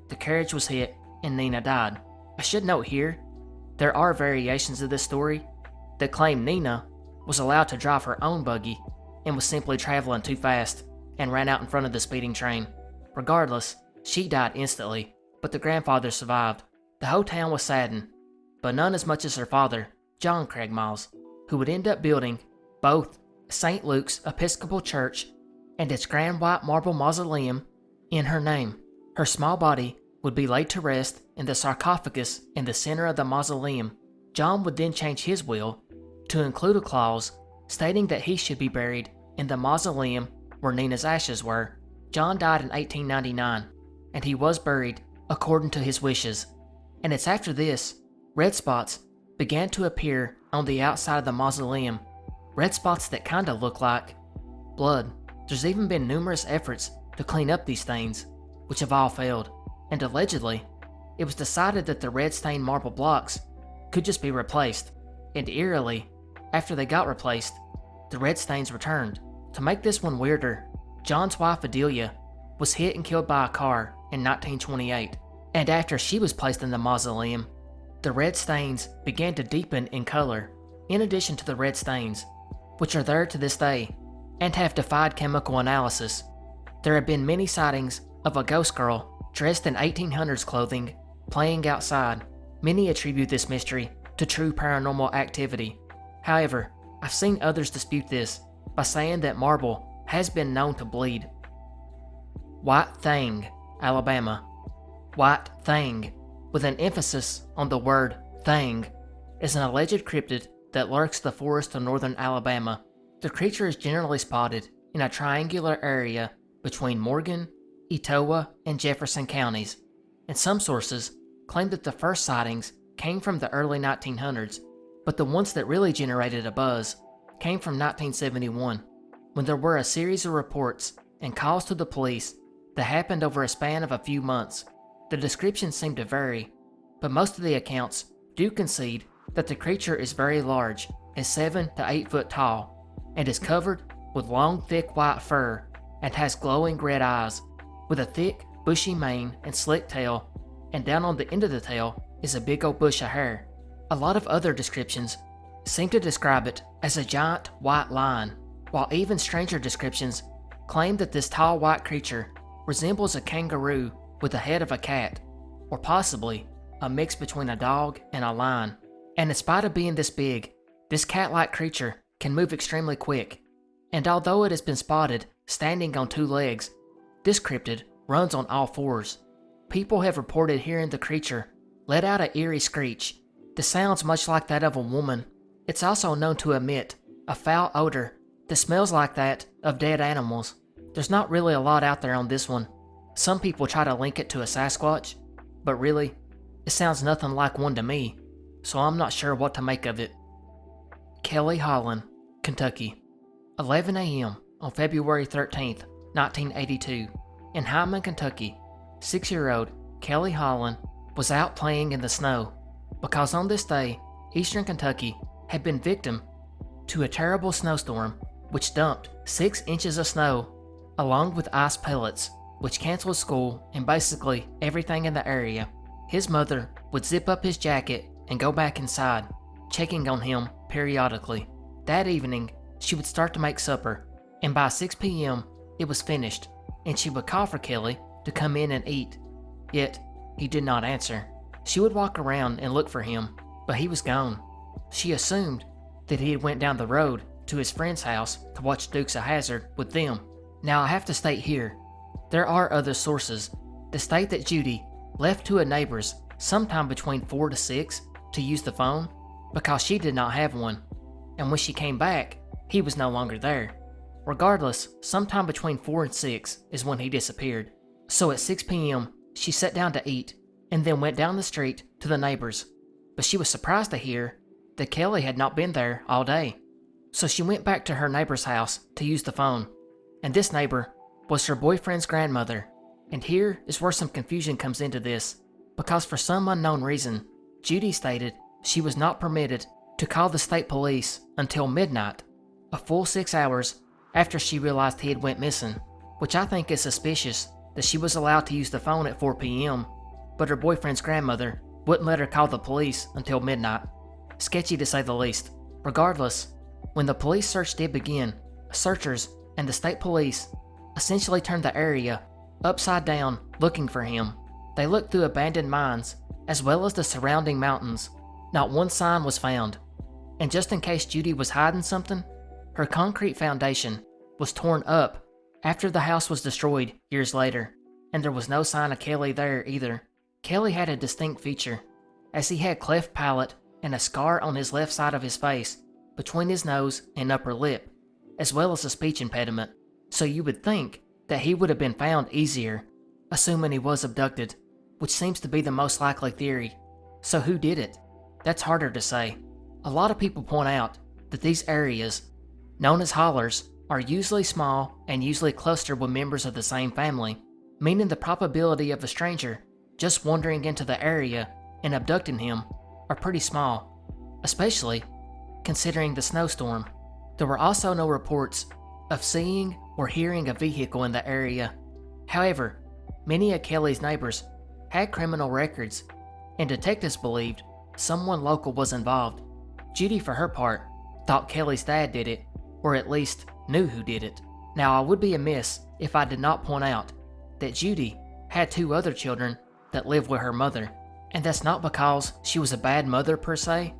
The carriage was hit, and Nina died. I should note here, there are variations of this story that claim Nina was allowed to drive her own buggy and was simply traveling too fast and ran out in front of the speeding train. Regardless, she died instantly, but the grandfather survived. The whole town was saddened, but none as much as her father, John Craig Miles, who would end up building both St. Luke's Episcopal Church and its grand white marble mausoleum in her name. Her small body would be laid to rest in the sarcophagus in the center of the mausoleum. John would then change his will to include a clause stating that he should be buried in the mausoleum where Nina's ashes were. John died in 1899, and he was buried according to his wishes. And it's after this, red spots began to appear on the outside of the mausoleum. Red spots that kinda look like blood. There's even been numerous efforts to clean up these stains, which have all failed. And allegedly, it was decided that the red stained marble blocks could just be replaced. And eerily, after they got replaced, the red stains returned. To make this one weirder, John's wife Adelia was hit and killed by a car in 1928. And after she was placed in the mausoleum, the red stains began to deepen in color, in addition to the red stains, which are there to this day and have defied chemical analysis. There have been many sightings of a ghost girl dressed in 1800s clothing playing outside. Many attribute this mystery to true paranormal activity. However, I've seen others dispute this by saying that marble has been known to bleed. White Thing, Alabama. White Thing, with an emphasis on the word thing, is an alleged cryptid that lurks the forests of northern Alabama. The creature is generally spotted in a triangular area between Morgan, Etowah, and Jefferson counties, and some sources claim that the first sightings came from the early 1900s, but the ones that really generated a buzz came from 1971, when there were a series of reports and calls to the police that happened over a span of a few months. The descriptions seem to vary, but most of the accounts do concede that the creature is very large, is 7 to 8 foot tall, and is covered with long thick white fur and has glowing red eyes, with a thick bushy mane and slick tail, and down on the end of the tail is a big old bush of hair. A lot of other descriptions seem to describe it as a giant white lion, while even stranger descriptions claim that this tall white creature resembles a kangaroo with the head of a cat, or possibly a mix between a dog and a lion. And in spite of being this big, this cat-like creature can move extremely quick, and although it has been spotted standing on 2 legs, this cryptid runs on all 4s. People have reported hearing the creature let out an eerie screech that sounds much like that of a woman. It's also known to emit a foul odor that smells like that of dead animals. There's not really a lot out there on this one. Some people try to link it to a Sasquatch, but really, it sounds nothing like one to me, so I'm not sure what to make of it. Kelly Holland, Kentucky. 11 a.m. on February 13th, 1982. In Hyman, Kentucky, 6-year-old Kelly Holland was out playing in the snow because on this day, eastern Kentucky had been victim to a terrible snowstorm which dumped 6 inches of snow along with ice pellets, which canceled school and basically everything in the area. His mother would zip up his jacket and go back inside, checking on him periodically. That evening, she would start to make supper, and by 6 p.m., it was finished, and she would call for Kelly to come in and eat. Yet, he did not answer. She would walk around and look for him, but he was gone. She assumed that he had went down the road to his friend's house to watch Dukes of Hazzard with them. Now I have to state here, there are other sources that state that Judy left to a neighbor's sometime between 4 to 6 to use the phone because she did not have one, and when she came back, he was no longer there. Regardless, sometime between 4 and 6 is when he disappeared. So at 6 p.m., she sat down to eat and then went down the street to the neighbor's, but she was surprised to hear that Kelly had not been there all day. So she went back to her neighbor's house to use the phone, and this neighbor was her boyfriend's grandmother. And here is where some confusion comes into this, because for some unknown reason, Judy stated she was not permitted to call the state police until midnight, a full 6 hours after she realized he had went missing, which I think is suspicious that she was allowed to use the phone at 4 p.m. but her boyfriend's grandmother wouldn't let her call the police until midnight. Sketchy to say the least. Regardless, when the police search did begin, searchers and the state police essentially turned the area upside down looking for him. They looked through abandoned mines as well as the surrounding mountains. Not one sign was found. And just in case Judy was hiding something, her concrete foundation was torn up after the house was destroyed years later, and there was no sign of Kelly there either. Kelly had a distinct feature, as he had cleft palate and a scar on his left side of his face, between his nose and upper lip, as well as a speech impediment, so you would think that he would have been found easier, assuming he was abducted, which seems to be the most likely theory. So who did it? That's harder to say. A lot of people point out that these areas, known as hollers, are usually small and usually clustered with members of the same family, meaning the probability of a stranger just wandering into the area and abducting him are pretty small, especially considering the snowstorm. There were also no reports of seeing or hearing a vehicle in the area. However, many of Kelly's neighbors had criminal records, and detectives believed someone local was involved. Judy, for her part, thought Kelly's dad did it, or at least knew who did it. Now, I would be amiss if I did not point out that Judy had 2 other children that lived with her mother, and that's not because she was a bad mother per se.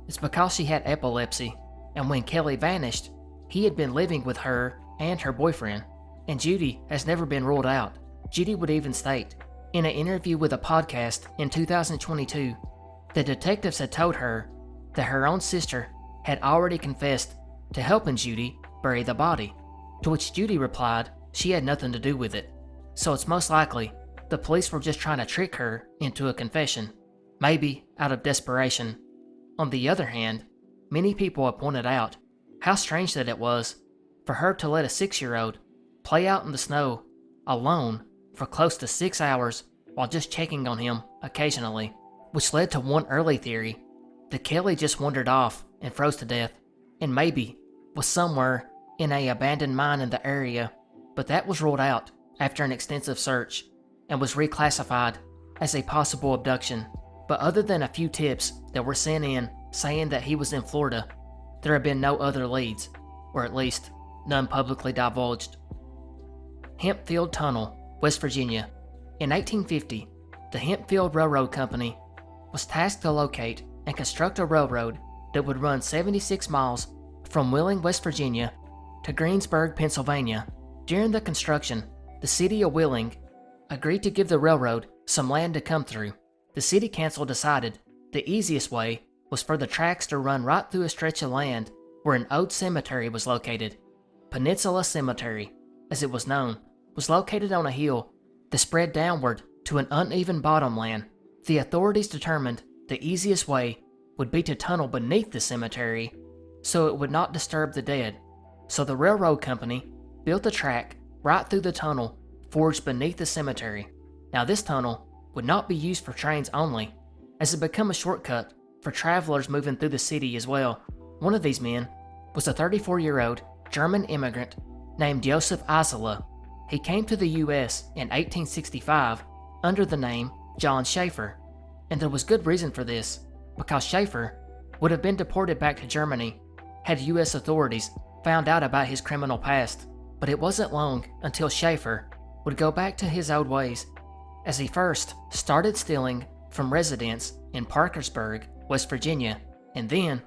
It's because she had epilepsy, and when Kelly vanished, he had been living with her and her boyfriend, and Judy has never been ruled out. Judy would even state, in an interview with a podcast in 2022, that detectives had told her that her own sister had already confessed to helping Judy bury the body, to which Judy replied she had nothing to do with it. So it's most likely the police were just trying to trick her into a confession, maybe out of desperation. On the other hand, many people have pointed out how strange that it was for her to let a 6-year-old play out in the snow alone for close to 6 hours while just checking on him occasionally, which led to one early theory that Kelly just wandered off and froze to death, and maybe was somewhere in an abandoned mine in the area, but that was ruled out after an extensive search and was reclassified as a possible abduction. But other than a few tips that were sent in saying that he was in Florida, there have been no other leads, or at least none publicly divulged. Hempfield Tunnel, West Virginia. In 1850, the Hempfield Railroad Company was tasked to locate and construct a railroad that would run 76 miles from Wheeling, West Virginia to Greensburg, Pennsylvania. During the construction, the city of Wheeling agreed to give the railroad some land to come through. The city council decided the easiest way was for the tracks to run right through a stretch of land where an old cemetery was located. Peninsula Cemetery, as it was known, was located on a hill that spread downward to an uneven bottomland. The authorities determined the easiest way would be to tunnel beneath the cemetery so it would not disturb the dead. So the railroad company built a track right through the tunnel forged beneath the cemetery. Now this tunnel would not be used for trains only, as it became a shortcut for travelers moving through the city as well. One of these men was a 34-year-old German immigrant named Joseph Ezell. He came to the U.S. in 1865 under the name John Schaefer, and there was good reason for this, because Schaefer would have been deported back to Germany had U.S. authorities found out about his criminal past. But it wasn't long until Schaefer would go back to his old ways, as he first started stealing from residents in Parkersburg, West Virginia, and then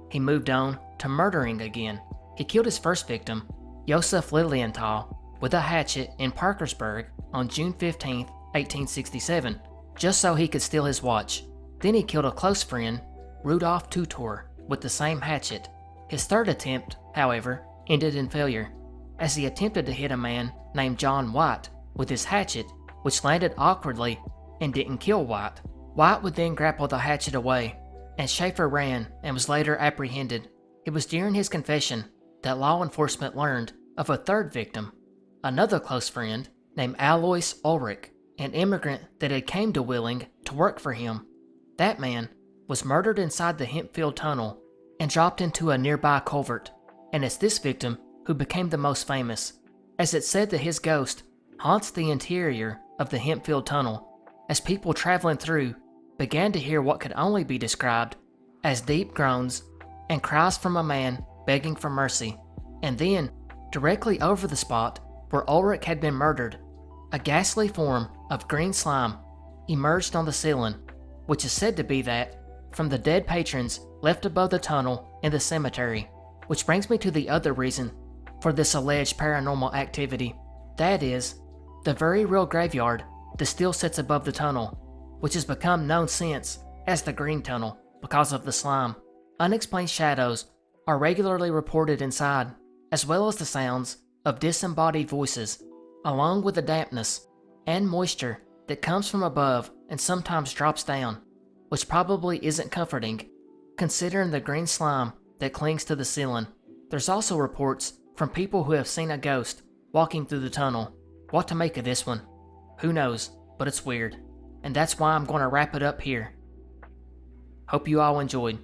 he moved on to murdering again. He killed his first victim, Josef Lilienthal, with a hatchet in Parkersburg on June 15, 1867, just so he could steal his watch. Then he killed a close friend, Rudolf Tutor, with the same hatchet. His third attempt, however, ended in failure, as he attempted to hit a man named John White with his hatchet, which landed awkwardly and didn't kill White. White would then grapple the hatchet away, and Schaefer ran and was later apprehended. It was during his confession that law enforcement learned of a third victim, another close friend named Alois Ulrich, an immigrant that had came to Wheeling to work for him. That man was murdered inside the Hempfield Tunnel and dropped into a nearby culvert, and it's this victim who became the most famous, as it's said that his ghost haunts the interior of the Hempfield Tunnel. as people traveling through began to hear what could only be described as deep groans and cries from a man begging for mercy. And then, directly over the spot where Ulrich had been murdered, a ghastly form of green slime emerged on the ceiling, which is said to be that from the dead patrons left above the tunnel in the cemetery. Which brings me to the other reason for this alleged paranormal activity. That is, the very real graveyard that still sits above the tunnel, which has become known since as the Green Tunnel because of the slime. Unexplained shadows are regularly reported inside, as well as the sounds of disembodied voices, along with the dampness and moisture that comes from above and sometimes drops down, which probably isn't comforting, considering the green slime that clings to the ceiling. There's also reports from people who have seen a ghost walking through the tunnel. What to make of this one? Who knows, but it's weird. And that's why I'm going to wrap it up here. Hope you all enjoyed.